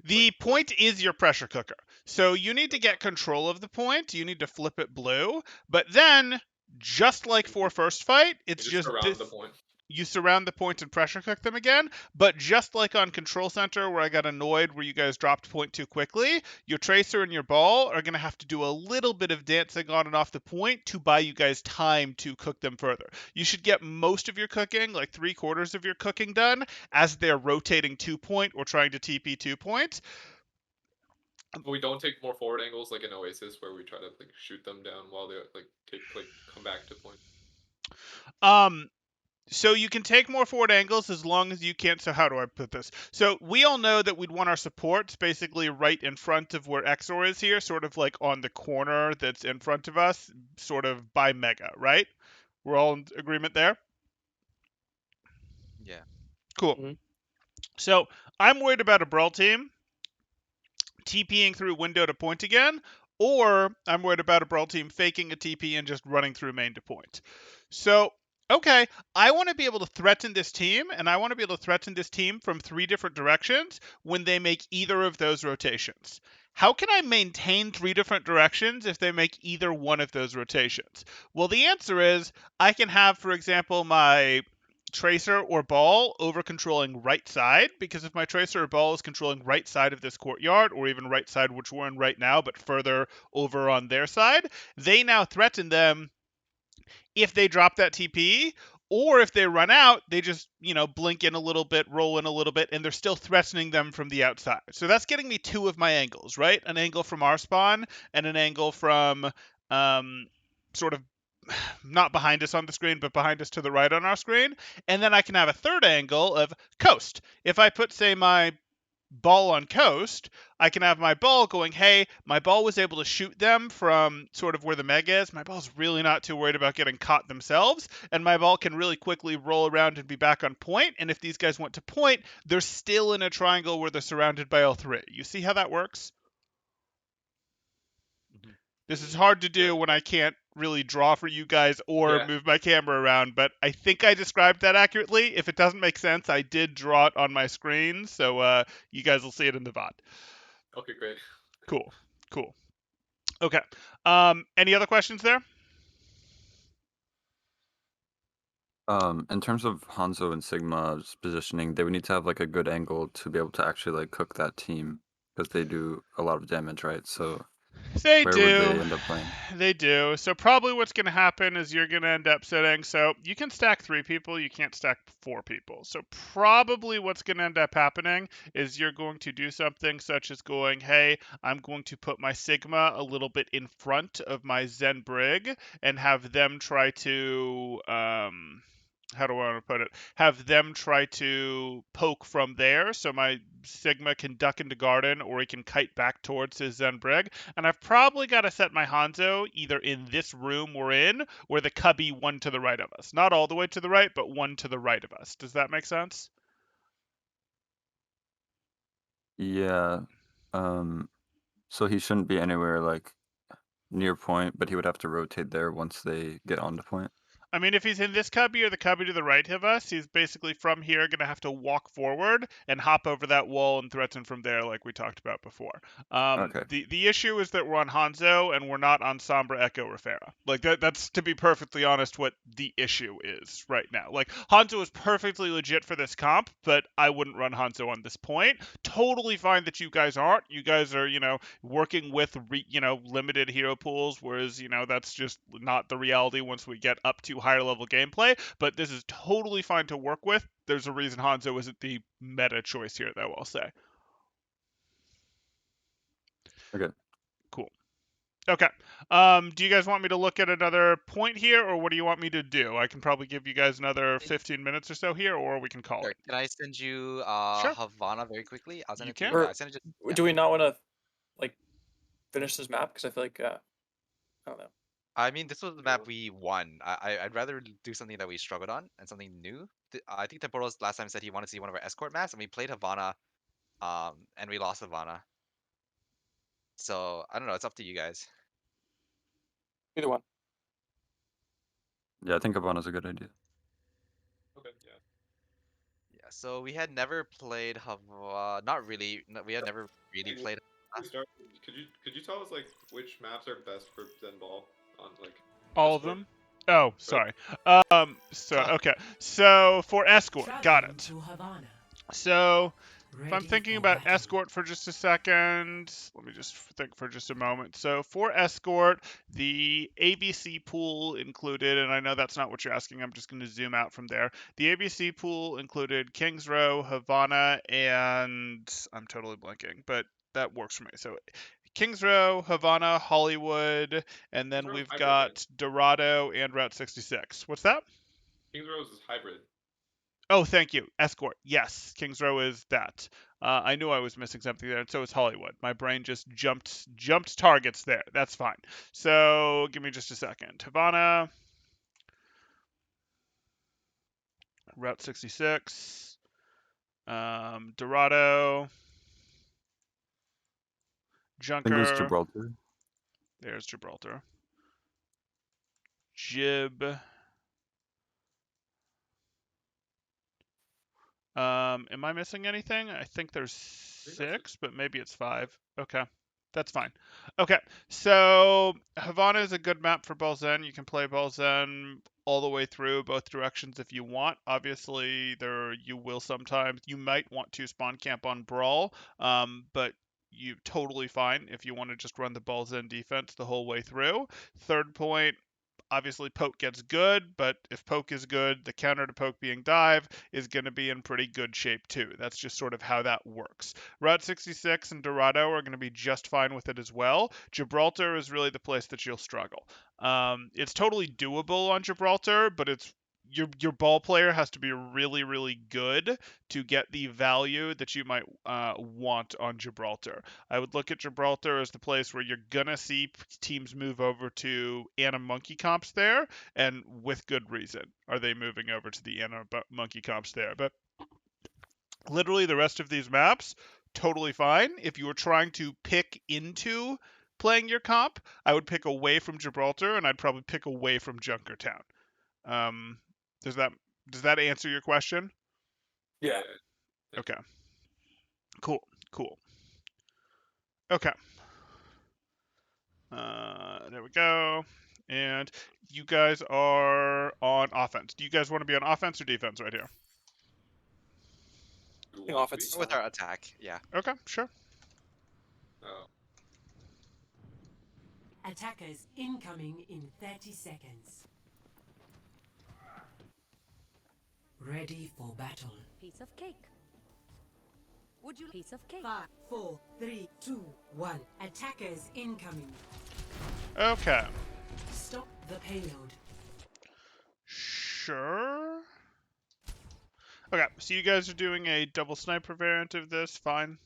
The point is your pressure cooker. So you need to get control of the point. You need to flip it blue. But then, just like for first fight, it's just surround the point. You surround the point and pressure cook them again. But just like on Control Center, where I got annoyed where you guys dropped point too quickly, your tracer and your ball are going to have to do a little bit of dancing on and off the point to buy you guys time to cook them further. You should get most of your cooking, like 3/4 of your cooking done, as they're rotating 2 point or trying to TP 2 point. But we don't take more forward angles like in Oasis, where we try to like shoot them down while they like come back to point. So you can take more forward angles as long as you can't. So how do I put this? So we all know that we'd want our supports basically right in front of where Exor is here, sort of like on the corner that's in front of us, sort of by Mega, right? We're all in agreement there? Yeah. Cool. So I'm worried about a Brawl team TPing through window to point again, or I'm worried about a Brawl team faking a TP and just running through main to point. So okay, I want to be able to threaten this team, and I want to be able to threaten this team from 3 different directions when they make either of those rotations. How can I maintain 3 different directions if they make either one of those rotations? Well, the answer is I can have, for example, my tracer or ball over controlling right side, because if my tracer or ball is controlling right side of this courtyard, or even right side which we're in right now, but further over on their side, they now threaten them if they drop that TP, or if they run out, they just, blink in a little bit, roll in a little bit, and they're still threatening them from the outside. So that's getting me 2 of my angles, right? An angle from our spawn and an angle from sort of not behind us on the screen, but behind us to the right on our screen. And then I can have a third angle of coast. If I put, say, my ball on coast, I can have my ball going, hey, my ball was able to shoot them from sort of where the Mega is. My ball's really not too worried about getting caught themselves, and my ball can really quickly roll around and be back on point. And if these guys went to point, they're still in a triangle where they're surrounded by all 3. You see how that works? This is hard to do when I can't really draw for you guys or move my camera around, but I think I described that accurately. If it doesn't make sense, I did draw it on my screen, so you guys will see it in the VOD. Okay, great. Cool. Okay. Any other questions there? In terms of Hanzo and Sigma's positioning, they would need to have like a good angle to be able to actually like cook that team because they do a lot of damage, right? So They where would they do. end up playing? They do. So probably what's going to happen is you're going to end up sitting. So you can stack 3 people, you can't stack 4 people. So probably what's going to end up happening is you're going to do something such as going, hey, I'm going to put my Sigma a little bit in front of my Zen Brig and have them try to how do I want to put it? Have them try to poke from there, so my Sigma can duck into garden, or he can kite back towards his Zen Brig. And I've probably got to set my Hanzo either in this room we're in, or the cubby one to the right of us. Not all the way to the right, but one to the right of us. Does that make sense? Yeah. So he shouldn't be anywhere like near point, but he would have to rotate there once they get onto point. I mean, if he's in this cubby or the cubby to the right of us, he's basically from here going to have to walk forward and hop over that wall and threaten from there, like we talked about before. Okay. The issue is that we're on Hanzo and we're not on Sombra, Echo, or Pharah. Like that's to be perfectly honest, what the issue is right now. Like Hanzo is perfectly legit for this comp, but I wouldn't run Hanzo on this point. Totally fine that you guys aren't. You guys are, working with limited hero pools, whereas that's just not the reality once we get up to higher level gameplay, but this is totally fine to work with. There's a reason Hanzo isn't the meta choice here, though, I'll say. Okay. Cool. Okay. Do you guys want me to look at another point here, or what do you want me to do? I can probably give you guys another 15 minutes or so here, or we can call Sure. it. Can I send you Sure. Havana very quickly? I'll send You it to you. can. Yeah, I send it just, Do we not want to like finish this map? Because I feel like I don't know. I mean, this was the map we won. I'd rather do something that we struggled on and something new. I think Temporos last time said he wanted to see one of our escort maps, and we played Havana, and we lost Havana. So I don't know. It's up to you guys. Either one. Yeah, I think Havana's a good idea. Okay, yeah. Yeah. So we had never played Havana. Not really. No, we had never really Hey, played. before we start, could you tell us like which maps are best for Zen Ball on like All of Escort? them? Oh, sorry. Okay. So for escort, got it. So if I'm thinking about escort for just a second, let me just think for just a moment. So for escort, the ABC pool included, and I know that's not what you're asking, I'm just going to zoom out from there. The ABC pool included Kings Row, Havana, and I'm totally blanking, but that works for me. So Kings Row, Havana, Hollywood, and then we've hybrid, got right? Dorado and Route 66. What's that? Kings Row is hybrid. Oh, thank you. Escort. Yes, Kings Row is that. I knew I was missing something there, and so is Hollywood. My brain just jumped targets there. That's fine. So give me just a second. Havana, Route 66, Dorado, Junker. I think it was Gibraltar. There's Gibraltar. Jib. Am I missing anything? I think there's 6, but maybe it's 5. Okay, that's fine. Okay, so Havana is a good map for Balzen. You can play Balzen all the way through, both directions if you want. Obviously, you might want to spawn camp on Brawl, but you totally fine if you want to just run the Balzen defense the whole way through. Third point, obviously poke gets good, but if poke is good, the counter to poke being dive is going to be in pretty good shape too. That's just sort of how that works. Route 66 and Dorado are going to be just fine with it as well. Gibraltar is really the place that you'll struggle. It's totally doable on Gibraltar, but it's your ball player has to be really, really good to get the value that you might want on Gibraltar. I would look at Gibraltar as the place where you're gonna see teams move over to Anna Monkey comps there, and with good reason are they moving over to the Anna Monkey comps there. But literally the rest of these maps, totally fine. If you were trying to pick into playing your comp, I would pick away from Gibraltar, and I'd probably pick away from Junkertown. Does that answer your question? Yeah. Okay. Cool. Okay. There we go. And you guys are on offense. Do you guys want to be on offense or defense right here? Do we think want to offense be? is With fine. our attack, yeah. Okay, sure. Oh. Attackers incoming in 30 seconds. Ready for battle. Piece of cake. Would you piece of cake? 5, 4, 3, 2, 1. Attackers incoming. Okay. Stop the payload. Sure. Okay, so you guys are doing a double sniper variant of this. Fine.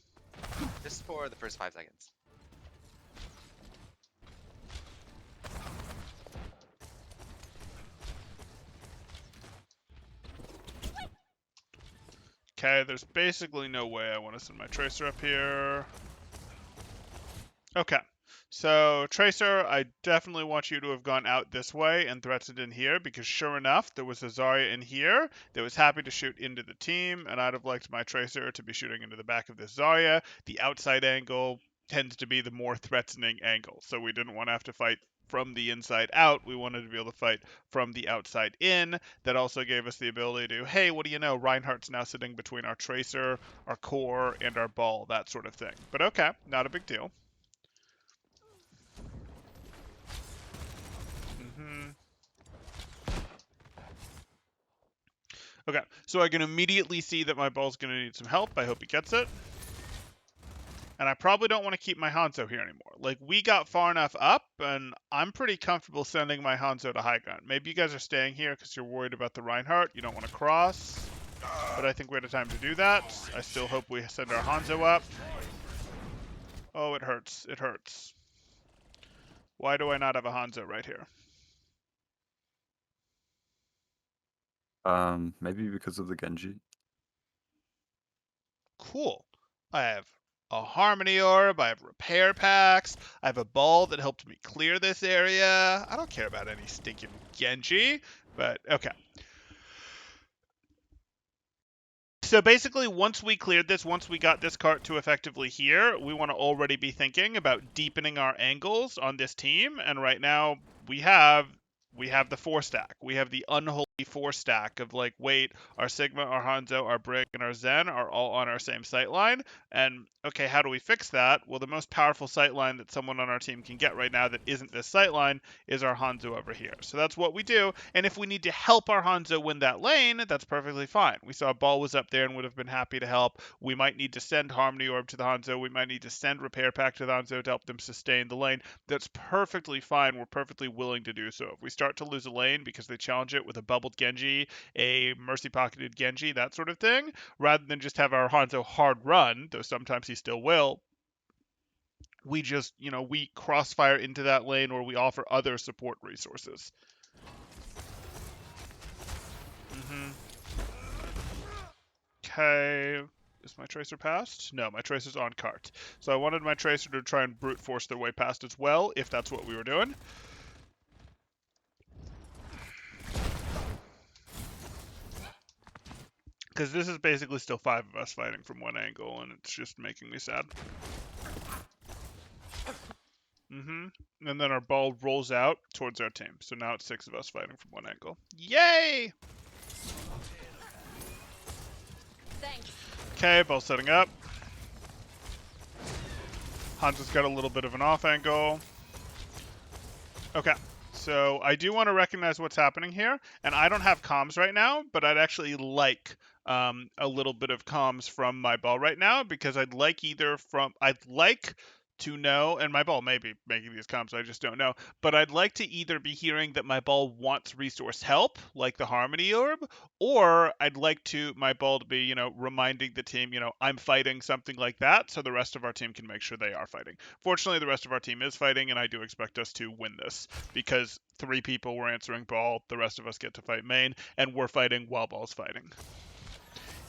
Just for the first 5 seconds. Okay, there's basically no way I want to send my Tracer up here. Okay, so Tracer, I definitely want you to have gone out this way and threatened in here, because sure enough, there was a Zarya in here that was happy to shoot into the team, and I'd have liked my Tracer to be shooting into the back of this Zarya. The outside angle tends to be the more threatening angle, so we didn't want to have to fight from the inside out. We wanted to be able to fight from the outside in. That also gave us the ability to, hey, what do you know? Reinhardt's now sitting between our Tracer, our core, and our ball, that sort of thing. But okay, not a big deal. Okay, so I can immediately see that my ball's going to need some help. I hope he gets it. And I probably don't want to keep my Hanzo here anymore. Like, we got far enough up, and I'm pretty comfortable sending my Hanzo to high ground. Maybe you guys are staying here because you're worried about the Reinhardt. You don't want to cross. But I think we had a time to do that. I still hope we send our Hanzo up. Oh, it hurts. It hurts. Why do I not have a Hanzo right here? Maybe because of the Genji. Cool. I have a Harmony Orb, I have repair packs, I have a ball that helped me clear this area. I don't care about any stinking Genji, but okay. So basically, once we cleared this, once we got this cart to effectively here, we want to already be thinking about deepening our angles on this team, and right now we have the 4-stack. We have the unholy 4-stack of, like, wait, our Sigma, our Hanzo, our Brig, and our Zen are all on our same sightline. And, okay, how do we fix that? Well, the most powerful sightline that someone on our team can get right now that isn't this sightline is our Hanzo over here. So that's what we do. And if we need to help our Hanzo win that lane, that's perfectly fine. We saw Ball was up there and would have been happy to help. We might need to send Harmony Orb to the Hanzo. We might need to send Repair Pack to the Hanzo to help them sustain the lane. That's perfectly fine. We're perfectly willing to do so. If we start to lose a lane because they challenge it with a bubbled Genji, a mercy pocketed Genji, that sort of thing, rather than just have our Hanzo hard run, though sometimes he still will, we just, we crossfire into that lane or we offer other support resources. Okay. Is my Tracer past? No, my Tracer's on cart. So I wanted my Tracer to try and brute force their way past as well, if that's what we were doing. Because this is basically still 5 of us fighting from one angle, and it's just making me sad. And then our ball rolls out towards our team. So now it's 6 of us fighting from one angle. Yay! Thanks. Okay, ball setting up. Hanzo's got a little bit of an off angle. Okay. So I do want to recognize what's happening here, and I don't have comms right now, but I'd actually like a little bit of comms from my ball right now, because I'd like to know, and my ball may be making these comms, I just don't know, but I'd like to either be hearing that my ball wants resource help, like the Harmony Orb, or I'd like my ball to be, reminding the team, I'm fighting, something like that, so the rest of our team can make sure they are fighting. Fortunately, the rest of our team is fighting, and I do expect us to win this, because 3 people were answering ball, the rest of us get to fight main, and we're fighting while ball's fighting.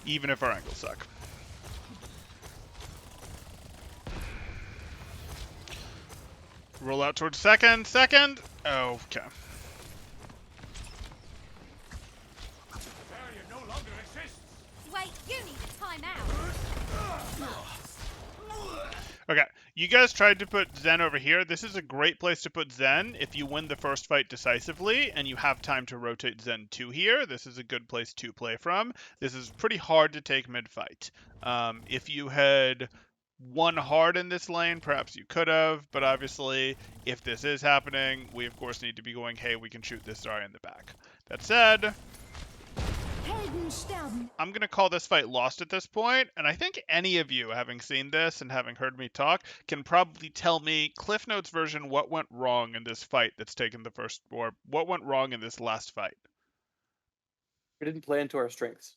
Even if our angles suck. Roll out towards second. Oh, okay. Wait, you need a timeout. Okay, You guys tried to put Zen over here. This is a great place to put Zen if you win the first fight decisively and you have time to rotate Zen to here. This is a good place to play from. This is pretty hard to take mid-fight. If you had won hard in this lane, perhaps you could have, but obviously, if this is happening, we of course need to be going, hey, we can shoot this Zarya in the back. That said, I'm going to call this fight lost at this point, and I think any of you, having seen this and having heard me talk, can probably tell me Cliff Notes version what went wrong in this fight that's taken the first, or what went wrong in this last fight. We didn't play into our strengths.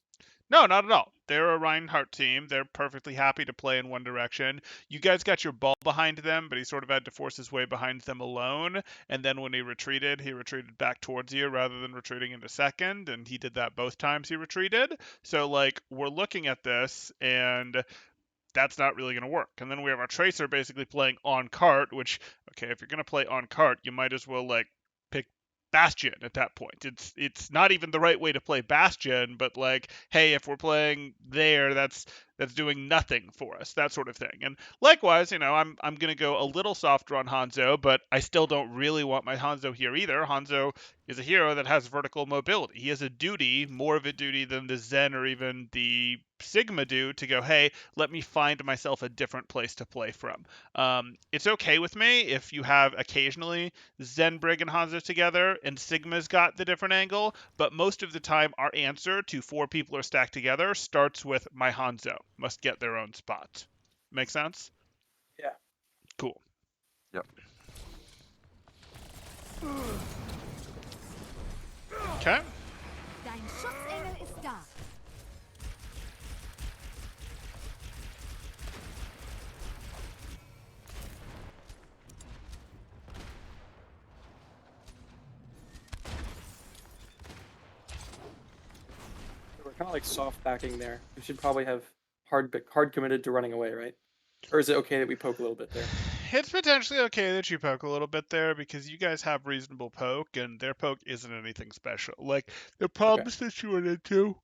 No, not at all. They're a Reinhardt team. They're perfectly happy to play in one direction. You guys got your ball behind them, but he sort of had to force his way behind them alone. And then when he retreated back towards you rather than retreating into second. And he did that both times he retreated. So, like, we're looking at this, and that's not really going to work. And then we have our Tracer basically playing on cart, which, okay, if you're going to play on cart, you might as well, like, pick Bastion at that point. It's not even the right way to play Bastion, but like, hey, if we're playing there, that's doing nothing for us, that sort of thing. And likewise, you know, I'm gonna go a little softer on Hanzo, but I still don't really want my Hanzo here either. Hanzo is a hero that has vertical mobility. He has a duty, more of a duty than the Zen or even the Sigma do, to go, hey, let me find myself a different place to play from. It's okay with me if you have occasionally Zen, Brig, and Hanzo together, and Sigma's got the different angle, but most of the time our answer to 4 people are stacked together starts with my Hanzo must get their own spot. Make sense? Yeah. Cool. Yep. Okay. Dein Schutzengel ist da. We're kind of like soft backing there. We should probably have hard committed to running away, right? Or is it okay that we poke a little bit there? It's potentially okay that you poke a little bit there because you guys have reasonable poke, and their poke isn't anything special. Like, the problems that you run into,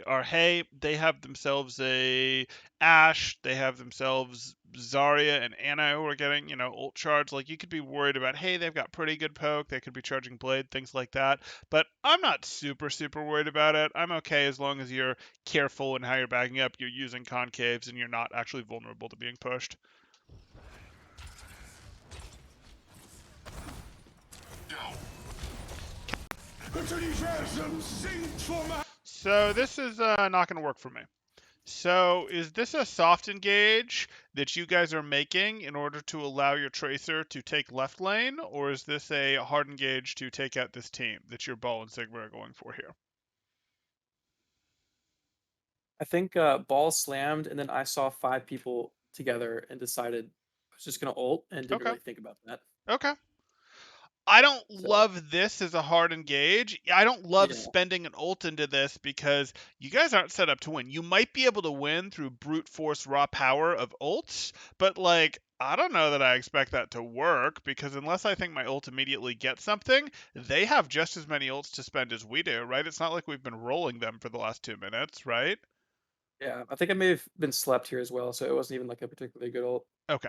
are, hey, they have themselves a Ashe, they have themselves Zarya and Ana who are getting, you know, ult charge. Like, you could be worried about, hey, they've got pretty good poke, they could be charging blade, things like that. But I'm not super worried about it. I'm okay as long as you're careful in how you're backing up, you're using concaves, and you're not actually vulnerable to being pushed. So this is not going to work for me. So is this a soft engage that you guys are making in order to allow your Tracer to take left lane, or is this a hard engage to take out this team that your Ball and Sigma are going for here? I think Ball slammed, and then I saw 5 people together and decided I was just going to ult and didn't really think about that. Okay. I don't love this as a hard engage. I don't love spending an ult into this because you guys aren't set up to win. You might be able to win through brute force raw power of ults, but like, I don't know that I expect that to work because unless I think my ult immediately gets something, they have just as many ults to spend as we do, right? It's not like we've been rolling them for the last 2 minutes, right? Yeah, I think I may have been slept here as well, so it wasn't even like a particularly good ult. Okay.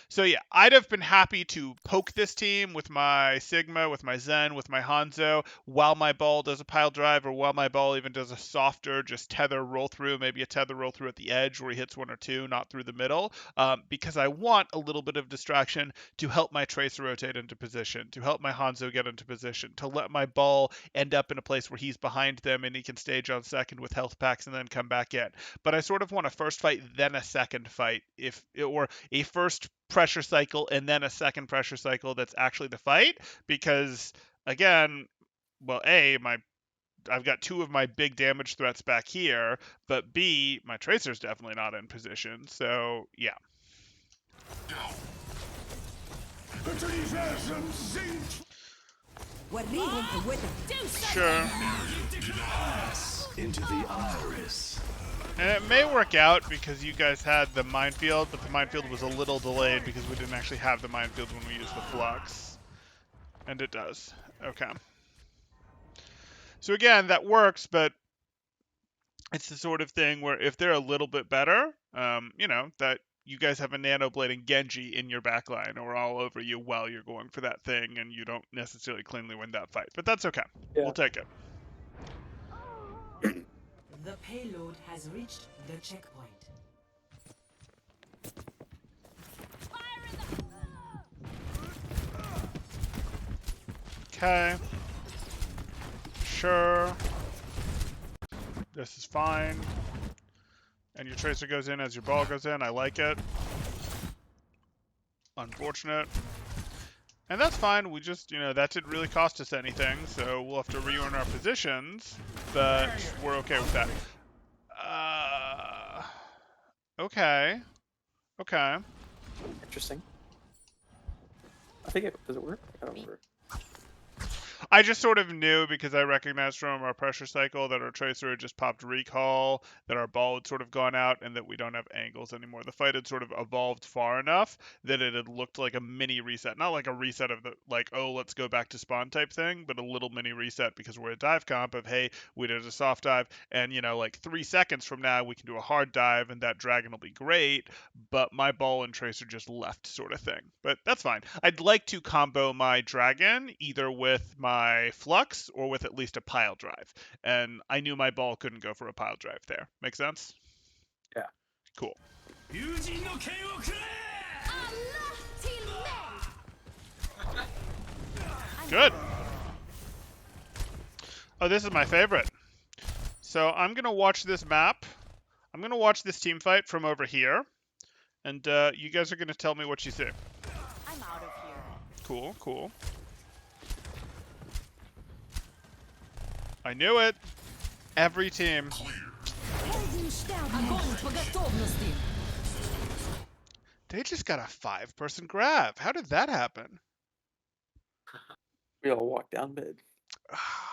So yeah, I'd have been happy to poke this team with my Sigma, with my Zen, with my Hanzo, while my Ball does a pile drive, or while my Ball even does a softer, just tether roll through, maybe a tether roll through at the edge where he hits 1 or 2, not through the middle, because I want a little bit of distraction to help my Tracer rotate into position, to help my Hanzo get into position, to let my Ball end up in a place where he's behind them and he can stage on second with health packs and then come back in. But I sort of want a first fight, then a second fight, or a first pressure cycle and then a second pressure cycle that's actually the fight, because again, well, I've got 2 of my big damage threats back here, but B, my Tracer's definitely not in position, so yeah. Sure. Into the iris. And it may work out because you guys had the minefield, but the minefield was a little delayed because we didn't actually have the minefield when we used the flux. And it does. Okay. So again, that works, but it's the sort of thing where if they're a little bit better, you know, that you guys have a Nano Blade and Genji in your backline or all over you while you're going for that thing, and you don't necessarily cleanly win that fight. But that's okay. Yeah. We'll take it. The payload has reached the checkpoint. Okay. Sure. This is fine. And your tracer goes in as your ball goes in. I like it. Unfortunate. And that's fine. We just, that didn't really cost us anything, so we'll have to re-earn our positions, but we're okay with that. Okay. Okay. Interesting. I think does it work? I don't remember. I just sort of knew because I recognized from our pressure cycle that our tracer had just popped recall, that our ball had sort of gone out, and that we don't have angles anymore. The fight had sort of evolved far enough that it had looked like a mini reset. Not like a reset of the, like, oh, let's go back to spawn type thing, but a little mini reset because we're a dive comp of, hey, we did a soft dive, and, like 3 seconds from now we can do a hard dive, and that dragon will be great, but my ball and tracer just left sort of thing. But that's fine. I'd like to combo my dragon either with my flux or with at least a pile drive, and I knew my ball couldn't go for a pile drive there. Make sense? Yeah. Cool. Good. Oh, this is my favorite. So I'm gonna watch this map. I'm gonna watch this team fight from over here, and you guys are gonna tell me what you see. I'm out of here. Cool, cool. I knew it. Every team. They just got a 5-person grab. How did that happen? We all walked down mid.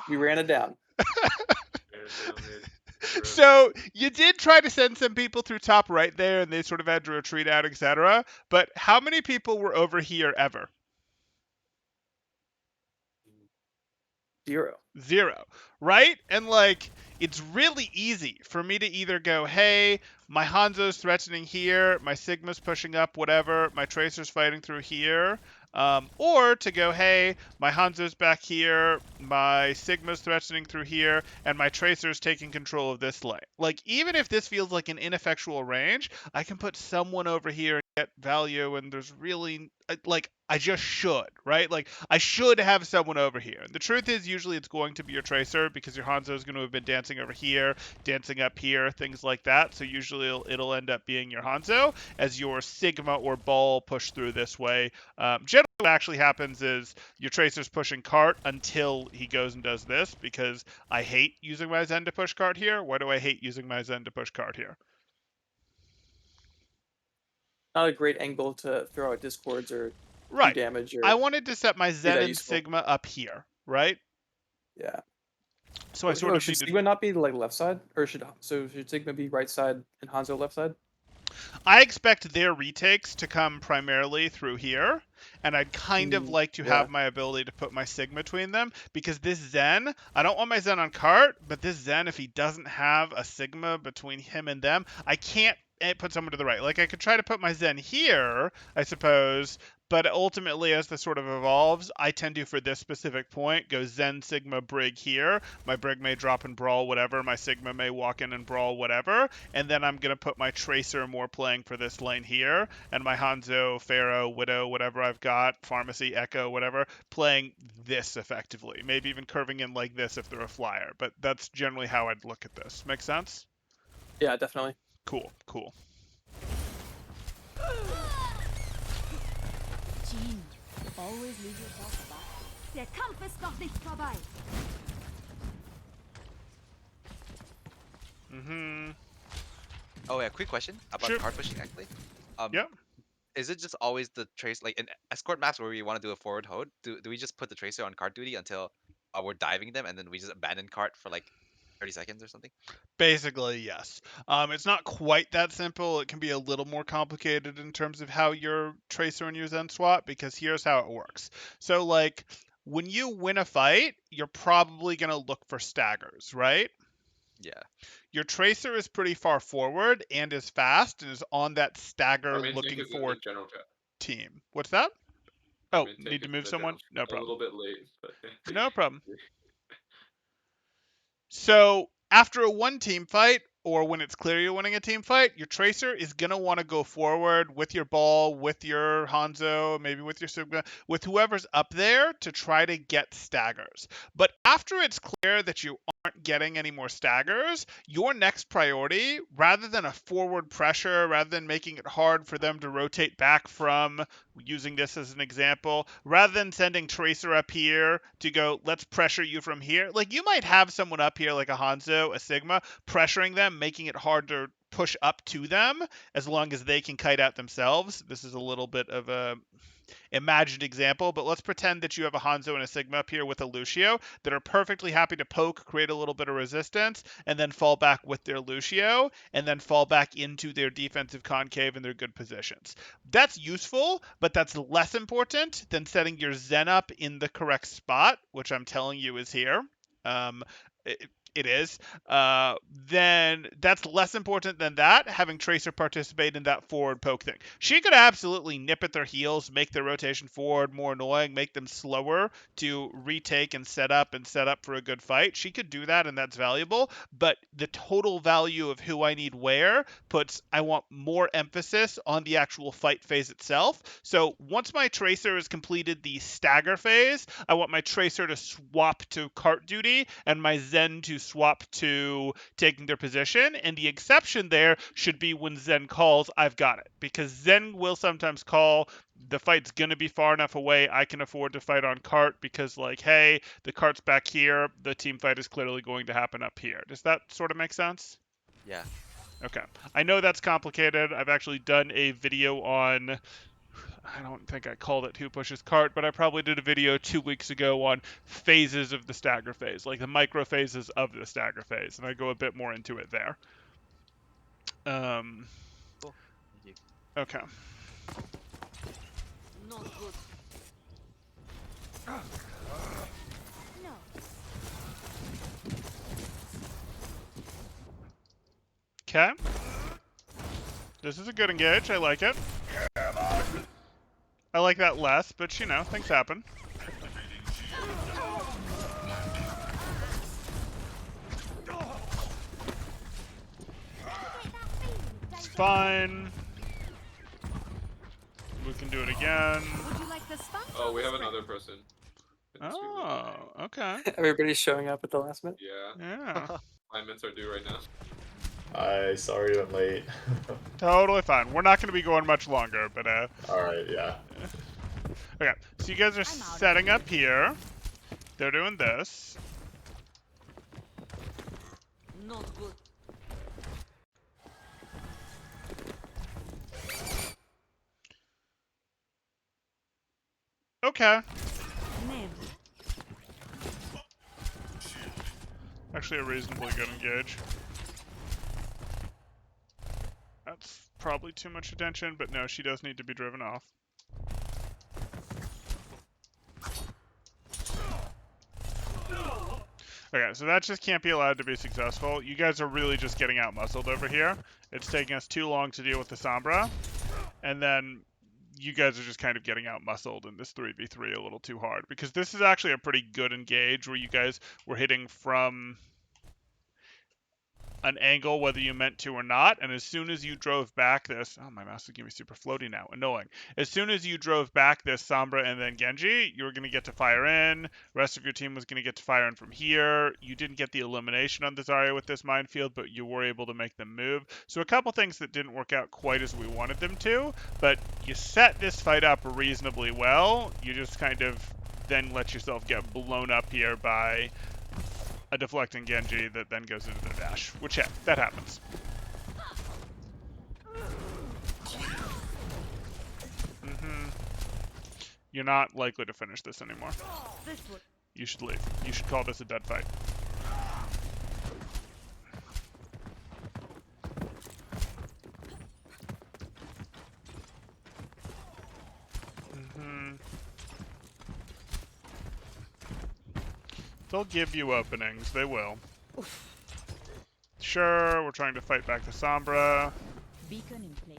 We ran it down. So you did try to send some people through top right there, and they sort of had to retreat out, etc. But how many people were over here ever? 0. 0, right? And like, it's really easy for me to either go, hey, my Hanzo's threatening here, my Sigma's pushing up, whatever, my Tracer's fighting through here, or to go, hey, my Hanzo's back here, my Sigma's threatening through here, and my Tracer's taking control of this lane. Like, even if this feels like an ineffectual range, I can put someone over here and get value, and there's really, like, I just should, right? Like, I should have someone over here. And the truth is, usually it's going to be your Tracer, because your Hanzo is going to have been dancing over here, dancing up here, things like that. So usually it'll end up being your Hanzo as your Sigma or ball push through this way. Generally, what actually happens is your Tracer's pushing cart until he goes and does this, because I hate using my Zen to push cart here. Why do I hate using my Zen to push cart here? Not a great angle to throw out discords or right. do damage. Or I wanted to set my Zen and Sigma up here, right? Yeah. So I sort of should Sigma not be like left side, or should Sigma be right side and Hanzo left side? I expect their retakes to come primarily through here, and I'd kind of like to have my ability to put my Sigma between them, because this Zen, I don't want my Zen on cart, but this Zen, if he doesn't have a Sigma between him and them, I can't put someone to the right. Like, I could try to put my Zen here, I suppose, but ultimately, as this sort of evolves, I tend to, for this specific point, go Zen, Sigma, Brig here. My Brig may drop and brawl, whatever. My Sigma may walk in and brawl, whatever. And then I'm going to put my Tracer more playing for this lane here. And my Hanzo, Pharaoh, Widow, whatever I've got, Pharmacy, Echo, whatever, playing this effectively. Maybe even curving in like this if they're a flyer. But that's generally how I'd look at this. Make sense? Yeah, definitely. Cool, cool. Always leave yourself back. Der Kampf ist noch nicht vorbei. Oh yeah, quick question about card pushing actually. Yeah. Is it just always the trace, like in escort maps where we want to do a forward hold? Do we just put the Tracer on cart duty until we're diving them, and then we just abandon cart for like 30 seconds or something? Basically, yes. It's not quite that simple. It can be a little more complicated in terms of how your Tracer and your Zen swap, because here's how it works. So, like, when you win a fight, you're probably going to look for staggers, right? Yeah. your Tracer is pretty far forward and is fast and is on that stagger Our main tank looking is in for the general chat. team. What's that? Oh, Main tank need to is in move the someone? general No chat. A problem. little bit late, but No problem. So after a one team fight, or when it's clear you're winning a team fight, your Tracer is going to want to go forward with your ball, with your Hanzo, maybe with your Sigma, with whoever's up there to try to get staggers. But after it's clear that you aren't getting any more staggers, your next priority, rather than a forward pressure, rather than making it hard for them to rotate back from, using this as an example, rather than sending Tracer up here to go, let's pressure you from here, like you might have someone up here like a Hanzo, a Sigma, pressuring them, making it hard to push up to them as long as they can kite out themselves. This is a little bit of a imagined example, but let's pretend that you have a Hanzo and a Sigma up here with a Lucio that are perfectly happy to poke, create a little bit of resistance, and then fall back with their Lucio, and then fall back into their defensive concave in their good positions. That's useful, but that's less important than setting your Zen up in the correct spot, which I'm telling you is here. It is, then that's less important than that, having Tracer participate in that forward poke thing. She could absolutely nip at their heels, make their rotation forward more annoying, make them slower to retake and set up for a good fight. She could do that, and that's valuable, but the total value of who I need where puts, I want more emphasis on the actual fight phase itself. So once my Tracer has completed the stagger phase, I want my Tracer to swap to cart duty and my Zen to swap to taking their position, and the exception there should be when Zen calls, I've got it, because Zen will sometimes call, the fight's going to be far enough away, I can afford to fight on cart because, like, hey, the cart's back here, the team fight is clearly going to happen up here. Does that sort of make sense? Yeah. Okay. I know that's complicated. I've actually done a video on, I don't think I called it Who Pushes Cart, but I probably did a video 2 weeks ago on phases of the stagger phase, like the micro phases of the stagger phase, and I go a bit more into it there. Cool. Thank you. Okay. Not good. No. Okay. This is a good engage. I like it. I like that less, but you know, things happen. It's fine. We can do it again. Would you like the sponge? Oh, we have another person. Oh, okay. Everybody's showing up at the last minute. Yeah. Yeah. Assignments are due right now. Hi, sorry I'm late. Totally fine. We're not going to be going much longer, but Alright, yeah. okay. So you guys are setting up here. They're doing this. Not good. Okay. Nailed. Actually a reasonably good engage. That's probably too much attention, but no, she does need to be driven off. Okay, so that just can't be allowed to be successful. You guys are really just getting out-muscled over here. It's taking us too long to deal with the Sombra. And then you guys are just kind of getting out-muscled in this 3v3 a little too hard. Because this is actually a pretty good engage where you guys were hitting from an angle whether you meant to or not, and as soon as you drove back this, oh, my mouse is giving me super floaty now, annoying. As soon as you drove back this Sombra and then Genji, you were going to get to fire in, rest of your team was going to get to fire in from here. You didn't get the elimination on the Zarya with this minefield, but you were able to make them move. So a couple things that didn't work out quite as we wanted them to, but you set this fight up reasonably well. You just kind of then let yourself get blown up here by a deflecting Genji that then goes into their dash, which, yeah, that happens. You're not likely to finish this anymore. You should leave. You should call this a dead fight. They'll give you openings. They will. Sure, we're trying to fight back the Sombra. Beacon in place.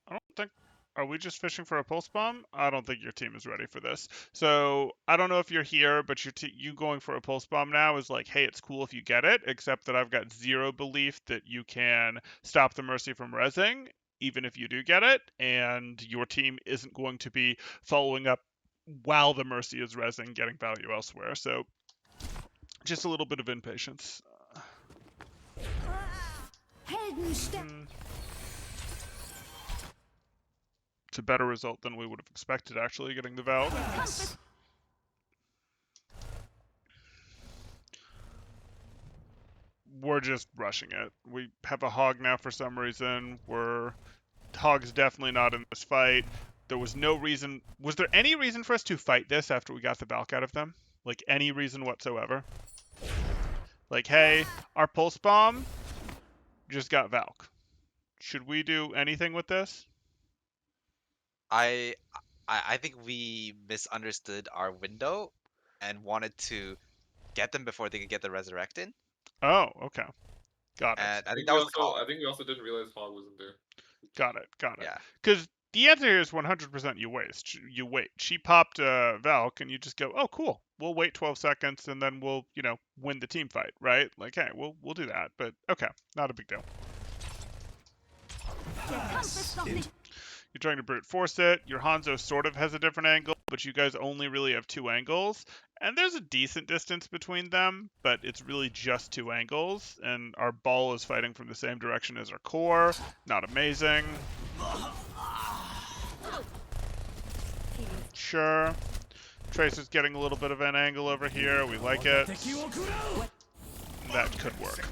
I don't think... Are we just fishing for a pulse bomb? I don't think your team is ready for this. So, I don't know if you're here, but you going for a pulse bomb now is like, hey, it's cool if you get it, except that I've got zero belief that you can stop the Mercy from rezzing, even if you do get it, and your team isn't going to be following up while the Mercy is rezzing, getting value elsewhere. So, just a little bit of impatience. It's a better result than we would have expected, actually, getting the Valve. We're just rushing it. We have a Hog now for some reason. Hog's definitely not in this fight. There was no reason... Was there any reason for us to fight this after we got the Valk out of them? Like, any reason whatsoever? Like, hey, our Pulse Bomb just got Valk. Should we do anything with this? I think we misunderstood our window and wanted to get them before they could get the resurrect in. Oh, okay. Got it. And I think that was the call. I think we also didn't realize Hog wasn't there. Got it. Yeah. Because the answer here is 100% you waste. You wait. She popped Valk, and you just go, oh, cool. We'll wait 12 seconds, and then we'll, win the team fight, right? Like, hey, we'll do that. But, okay, not a big deal. You're trying to brute force it. Your Hanzo sort of has a different angle, but you guys only really have 2 angles. And there's a decent distance between them, but it's really just 2 angles. And our ball is fighting from the same direction as our core. Not amazing. Sure. Tracer's getting a little bit of an angle over here. We like it. That could work.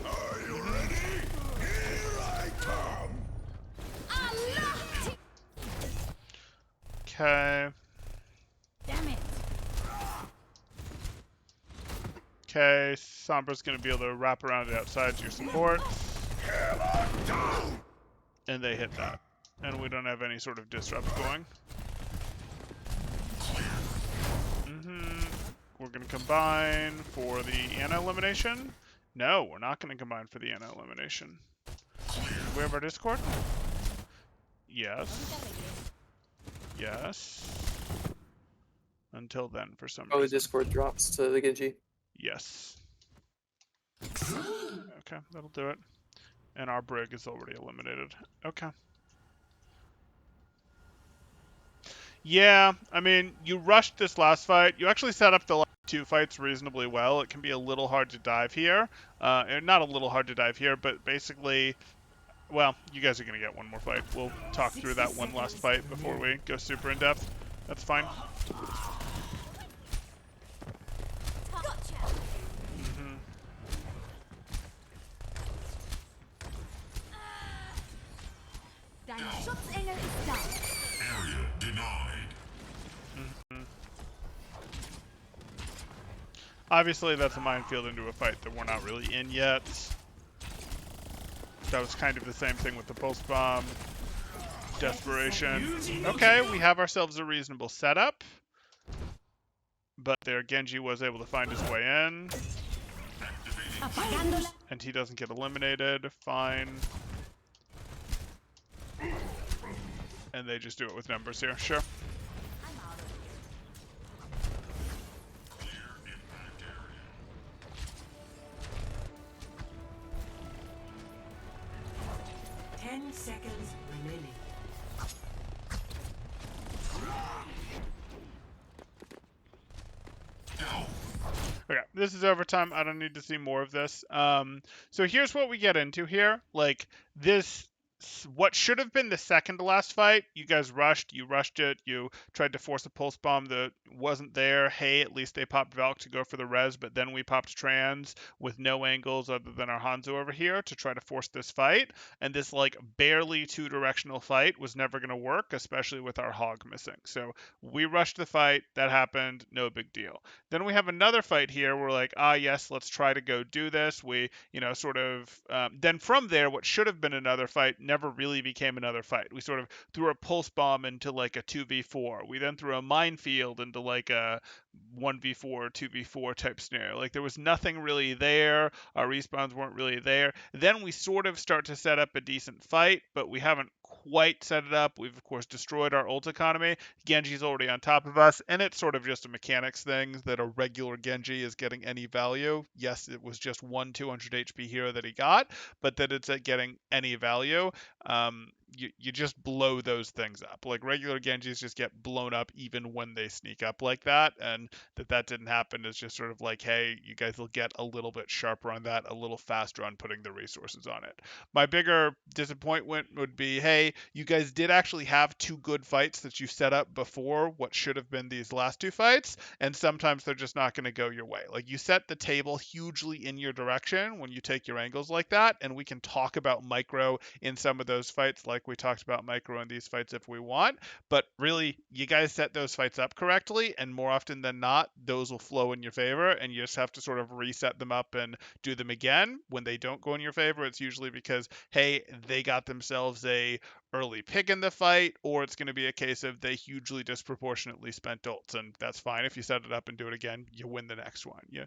Okay. Damn it. Okay, Sombra's gonna be able to wrap around the outside to your support. And they hit that. And we don't have any sort of disrupt going. We're gonna combine for the Ana elimination. No, we're not gonna combine for the Ana elimination. Do we have our Discord? Yes. Yes. Until then, for some reason. Oh, the Discord drops to the Genji. Yes. Okay, that'll do it. And our Brig is already eliminated. Okay. Yeah, I mean, you rushed this last fight. You actually set up the last 2 fights reasonably well. It can be a little hard to dive here. Not a little hard to dive here, but basically... Well, you guys are going to get one more fight. We'll talk through that one last fight before we go super in-depth. That's fine. Dein Schutzengel ist da. Area denied. Obviously, that's a minefield into a fight that we're not really in yet. That was kind of the same thing with the pulse bomb. Desperation. Okay, we have ourselves a reasonable setup. But their Genji was able to find his way in. And he doesn't get eliminated. Fine. And they just do it with numbers here. Sure. Seconds remaining. Okay, this is overtime. I don't need to see more of this. So here's what we get into here. Like, this... What should have been the second to last fight, you guys rushed. You rushed it. You tried to force a pulse bomb that wasn't there. Hey, at least they popped Valk to go for the res, but then we popped Trans with no angles other than our Hanzo over here to try to force this fight. And this, like, barely 2-directional fight was never going to work, especially with our Hog missing. So we rushed the fight. That happened. No big deal. Then we have another fight here. We're like, yes, let's try to go do this. We, sort of... then from there, what should have been another fight never really became another fight. We sort of threw a pulse bomb into like a 2v4. We then threw a minefield into like a 1v4, 2v4 type scenario. Like there was nothing really there. Our respawns weren't really there. Then we sort of start to set up a decent fight, but we haven't quite set it up. We've of course destroyed our ult economy. Genji's already on top of us, and it's sort of just a mechanics thing that a regular Genji is getting any value. Yes, it was just one 200 HP hero that he got, but that it's at getting any value. You just blow those things up. Like regular Genjis just get blown up even when they sneak up like that, and that didn't happen is just sort of like, hey, you guys will get a little bit sharper on that, a little faster on putting the resources on it. My bigger disappointment would be, hey, you guys did actually have two good fights that you set up before what should have been these last two fights, and sometimes they're just not going to go your way. Like you set the table hugely in your direction when you take your angles like that, and we can talk about micro in some of those fights like we talked about micro in these fights if we want, but really you guys set those fights up correctly, and more often than not those will flow in your favor, and you just have to sort of reset them up and do them again. When they don't go in your favor, it's usually because, hey, they got themselves a early pick in the fight, or it's going to be a case of they hugely disproportionately spent ults, and that's fine. If you set it up and do it again, you win the next one. Yeah.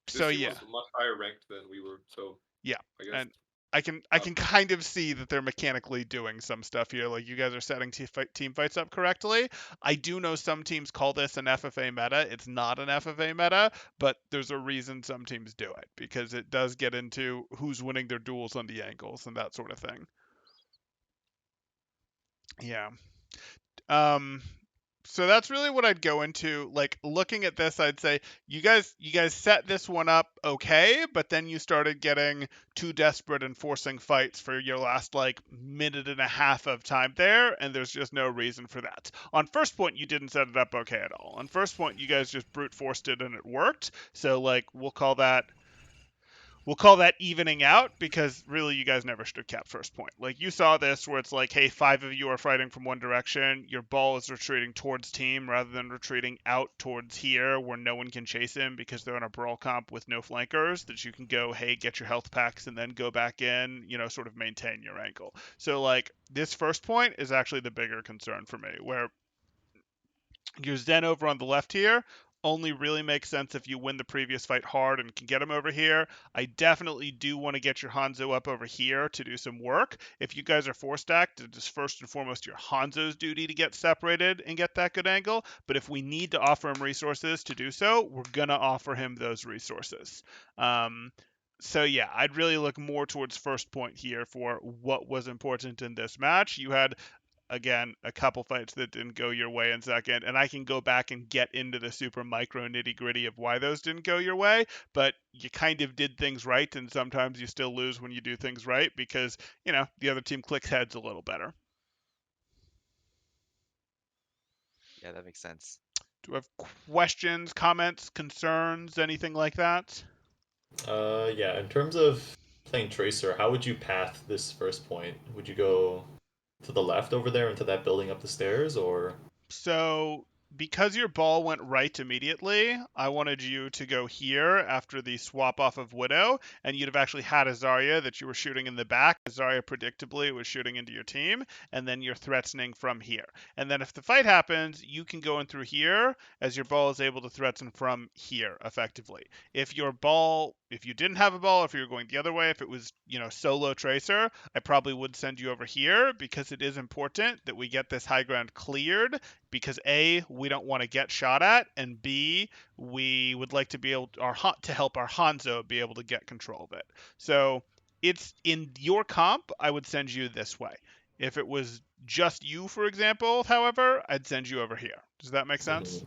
So This team yeah, was much higher ranked than we were, so yeah, I guess. and I can kind of see that they're mechanically doing some stuff here. Like you guys are setting team fights up correctly. I do know some teams call this an FFA meta. It's not an FFA meta, but there's a reason some teams do it, because it does get into who's winning their duels on the angles and that sort of thing. Yeah. So that's really what I'd go into. Like looking at this, I'd say you guys set this one up okay, but then you started getting too desperate and forcing fights for your last like minute and a half of time there, and there's just no reason for that. On first point, you didn't set it up okay at all. On first point, you guys just brute forced it and it worked. So like we'll call that evening out, because really you guys never should have kept first point. Like you saw this where it's like, hey, 5 of you are fighting from one direction, your ball is retreating towards team rather than retreating out towards here where no one can chase him because they're in a brawl comp with no flankers, that you can go, hey, get your health packs and then go back in, sort of maintain your angle. So like this first point is actually the bigger concern for me, where your Zen over on the left here only really makes sense if you win the previous fight hard and can get him over here. I definitely do want to get your Hanzo up over here to do some work. If you guys are 4-stacked, it is first and foremost your Hanzo's duty to get separated and get that good angle. But if we need to offer him resources to do so, we're going to offer him those resources. So yeah, I'd really look more towards first point here for what was important in this match. You had, again, a couple fights that didn't go your way in second, and I can go back and get into the super micro nitty gritty of why those didn't go your way, but you kind of did things right, and sometimes you still lose when you do things right because, the other team clicks heads a little better. Yeah, that makes sense. Do you have questions, comments, concerns, anything like that? Yeah, in terms of playing Tracer, how would you path this first point? Would you go to the left over there into that building up the stairs, or? So because your ball went right immediately, I wanted you to go here after the swap off of Widow, and you'd have actually had a Zarya that you were shooting in the back. Zarya predictably was shooting into your team, and then you're threatening from here. And then if the fight happens, you can go in through here as your ball is able to threaten from here effectively. If you didn't have a ball, if you were going the other way, if it was, solo Tracer, I probably would send you over here, because it is important that we get this high ground cleared, because A, we don't want to get shot at, and B, we would like to be able to help our Hanzo be able to get control of it. So it's in your comp, I would send you this way. If it was just you, for example, however, I'd send you over here. Does that make sense?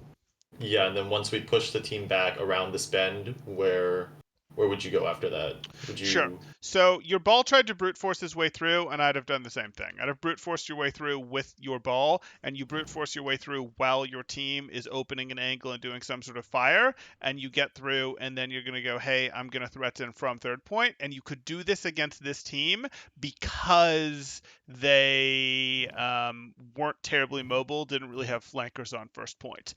Yeah, and then once we push the team back around this bend, where would you go after that? Would you... Sure. So your ball tried to brute force his way through, and I'd have done the same thing. I'd have brute forced your way through with your ball, and you brute force your way through while your team is opening an angle and doing some sort of fire, and you get through, and then you're going to go, hey, I'm going to threaten from third point, and you could do this against this team because they weren't terribly mobile, didn't really have flankers on first point.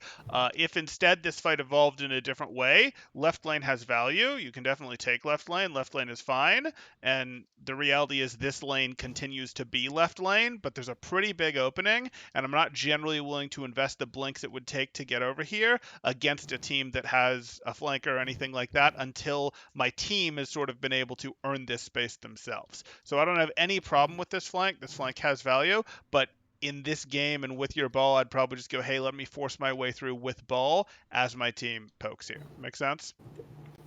If instead this fight evolved in a different way, left lane has value. You can definitely take left lane. Left lane is fine. And the reality is this lane continues to be left lane, but there's a pretty big opening, and I'm not generally willing to invest the blinks it would take to get over here against a team that has a flanker or anything like that until my team has sort of been able to earn this space themselves. So I don't have any problem with this flank. This flank has value, but in this game and with your ball, I'd probably just go, hey, let me force my way through with ball as my team pokes here. Make sense?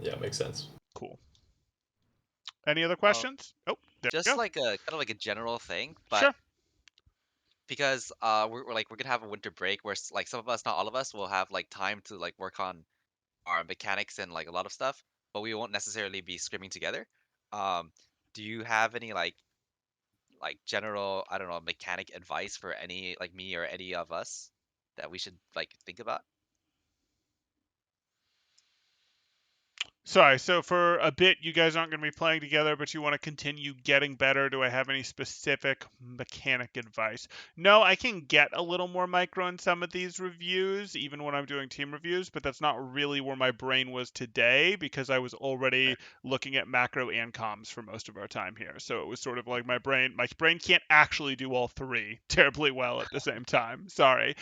Yeah, makes sense. Cool. Any other questions? Oh, there Just we go. like a kind of like a general thing, but Sure. because we're gonna have a winter break where like some of us, not all of us, will have like time to like work on our mechanics and like a lot of stuff, but we won't necessarily be scrimming together. Do you have any like general, I don't know, mechanic advice for any like me or any of us that we should like think about? Sorry, so for a bit, you guys aren't going to be playing together, but you want to continue getting better. Do I have any specific mechanic advice? No, I can get a little more micro in some of these reviews, even when I'm doing team reviews, but that's not really where my brain was today because I was already looking at macro and comms for most of our time here. So it was sort of like my brain can't actually do all three terribly well at the same time. Sorry.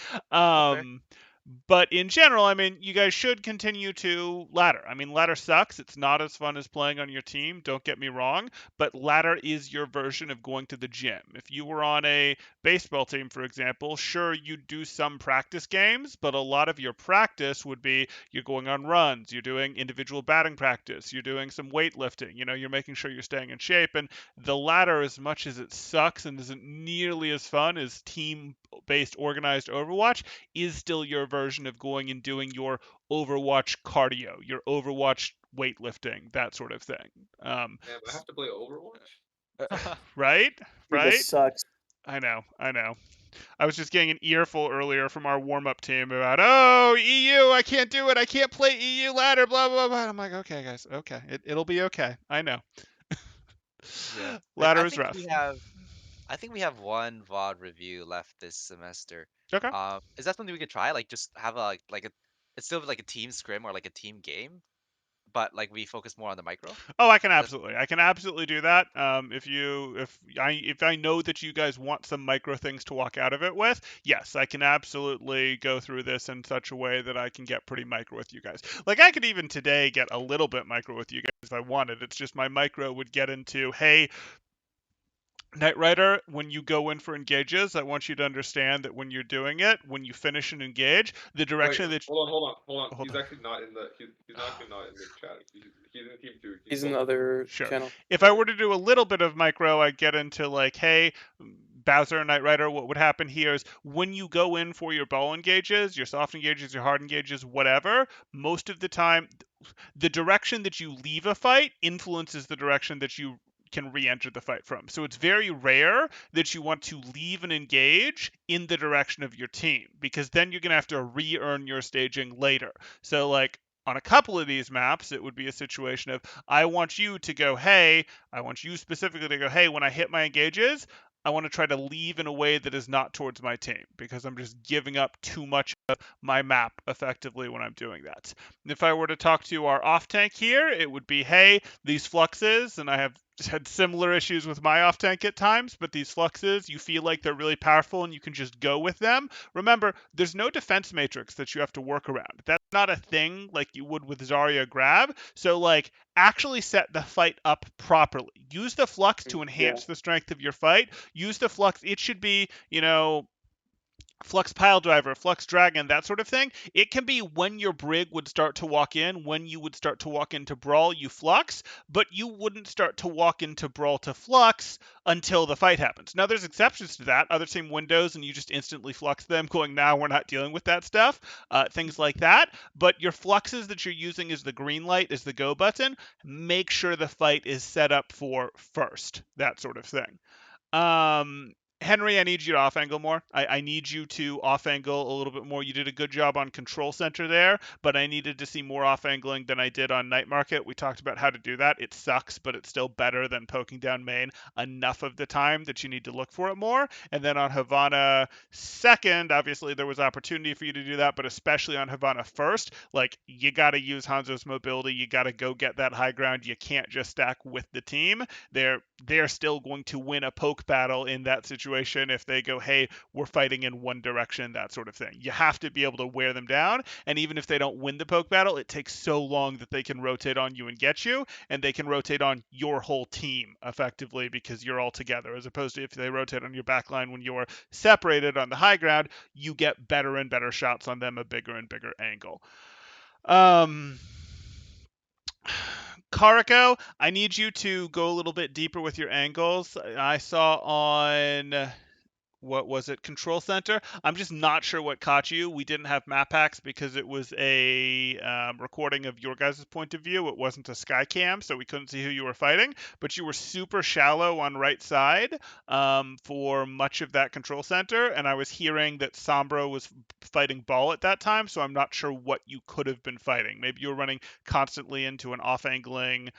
But in general, I mean, you guys should continue to ladder. I mean, ladder sucks. It's not as fun as playing on your team. Don't get me wrong. But ladder is your version of going to the gym. If you were on a baseball team, for example, sure, you do some practice games, but a lot of your practice would be you're going on runs, you're doing individual batting practice, you're doing some weightlifting. You know, you're making sure you're staying in shape. And the ladder, as much as it sucks and isn't nearly as fun as team-based organized Overwatch, is still your version of going and doing your Overwatch cardio, your Overwatch weightlifting, that sort of thing. Damn, I have to play Overwatch? Right? Right? This sucks. I know. I was just getting an earful earlier from our warm-up team about, oh, EU, I can't do it. I can't play EU ladder, blah, blah, blah. I'm like, okay, guys, okay. It'll be okay. I know. Yeah. Ladder is rough. I think we have one VOD review left this semester. Okay. Is that something we could try? Like, just have it's still like a team scrim or like a team game, but like we focus more on the micro. Oh, I can absolutely do that. If I know that you guys want some micro things to walk out of it with, yes, I can absolutely go through this in such a way that I can get pretty micro with you guys. Like I could even today get a little bit micro with you guys if I wanted. It's just my micro would get into, hey, Knight Rider, when you go in for engages, I want you to understand that when you're doing it, when you finish an engage, the direction that. Hold on. He's actually not in the. He's actually not in the chat. He's in team 2. He's in the other channel. If I were to do a little bit of micro, I'd get into like, hey, Bowser and Knight Rider, what would happen here is when you go in for your ball engages, your soft engages, your hard engages, whatever, most of the time, the direction that you leave a fight influences the direction that you can re-enter the fight from. So it's very rare that you want to leave an engage in the direction of your team because then you're going to have to re-earn your staging later. So like on a couple of these maps, it would be a situation of I want you specifically to go, hey, when I hit my engages, I want to try to leave in a way that is not towards my team because I'm just giving up too much of my map effectively when I'm doing that. If I were to talk to our off tank here, it would be, hey, these fluxes, and I have had similar issues with my off tank at times, but these fluxes, you feel like they're really powerful and you can just go with them. Remember, there's no defense matrix that you have to work around. That's not a thing like you would with Zarya grab. So like actually set the fight up properly. Use the flux to enhance the strength of your fight. Use the flux. It should be, Flux Pile Driver, Flux Dragon, that sort of thing. It can be when your Brig would start to walk in, when you would start to walk into Brawl, you Flux, but you wouldn't start to walk into Brawl to Flux until the fight happens. Now, there's exceptions to that. Other team windows, and you just instantly Flux them, going, now we're not dealing with that stuff. Things like that. But your Fluxes that you're using as the green light, as the go button, make sure the fight is set up for first. That sort of thing. Henry, I need you to off angle more. I need you to off angle a little bit more. You did a good job on control center there, but I needed to see more off angling than I did on night market. We talked about how to do that. It sucks, but it's still better than poking down main enough of the time that you need to look for it more. And then on Havana second, obviously there was opportunity for you to do that, but especially on Havana first, like you got to use Hanzo's mobility. You got to go get that high ground. You can't just stack with the team. They're still going to win a poke battle in that situation if they go, hey, we're fighting in one direction, that sort of thing. You have to be able to wear them down, and even if they don't win the poke battle, it takes so long that they can rotate on you and get you, and they can rotate on your whole team effectively because you're all together, as opposed to if they rotate on your backline when you're separated on the high ground, you get better and better shots on them, a bigger and bigger angle. Kariko, I need you to go a little bit deeper with your angles. I saw on, what was it, Control Center. I'm just not sure what caught you. We didn't have map packs because it was a recording of your guys' point of view. It wasn't a sky cam, so we couldn't see who you were fighting. But you were super shallow on right side for much of that Control Center, and I was hearing that Sombra was fighting ball at that time, so I'm not sure what you could have been fighting. Maybe you were running constantly into an off-angling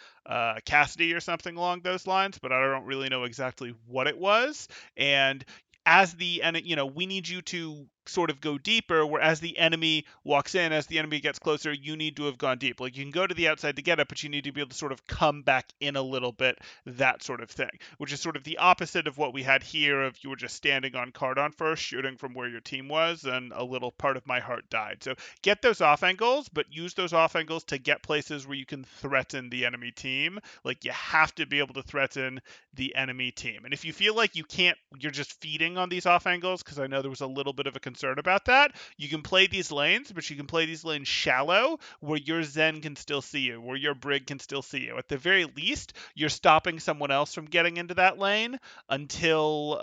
Cassidy or something along those lines, but I don't really know exactly what it was. And we need you to sort of go deeper, where as the enemy walks in, as the enemy gets closer, you need to have gone deep. Like, you can go to the outside to get it, but you need to be able to sort of come back in a little bit, that sort of thing, which is sort of the opposite of what we had here of you were just standing on Cardon first, shooting from where your team was, and a little part of my heart died. So get those off angles, but use those off angles to get places where you can threaten the enemy team. Like, you have to be able to threaten the enemy team. And if you feel like you can't, you're just feeding on these off angles, because I know there was a little bit of a concern about that, you can play these lanes, but you can play these lanes shallow, where your Zen can still see you, where your Brig can still see you. At the very least, you're stopping someone else from getting into that lane until,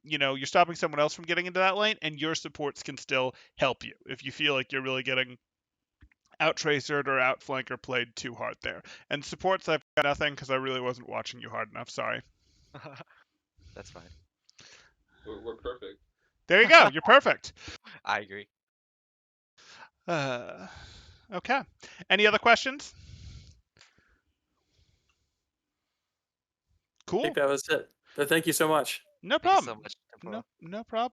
you're stopping someone else from getting into that lane, and your supports can still help you if you feel like you're really getting out-tracered or out-flank or played too hard there. And supports, I've got nothing because I really wasn't watching you hard enough. Sorry. That's fine. We're perfect. There you go. You're perfect. I agree. Okay. Any other questions? I Cool. think that was it. But thank you so much. No Thank you problem. so much, Temporal. No problem.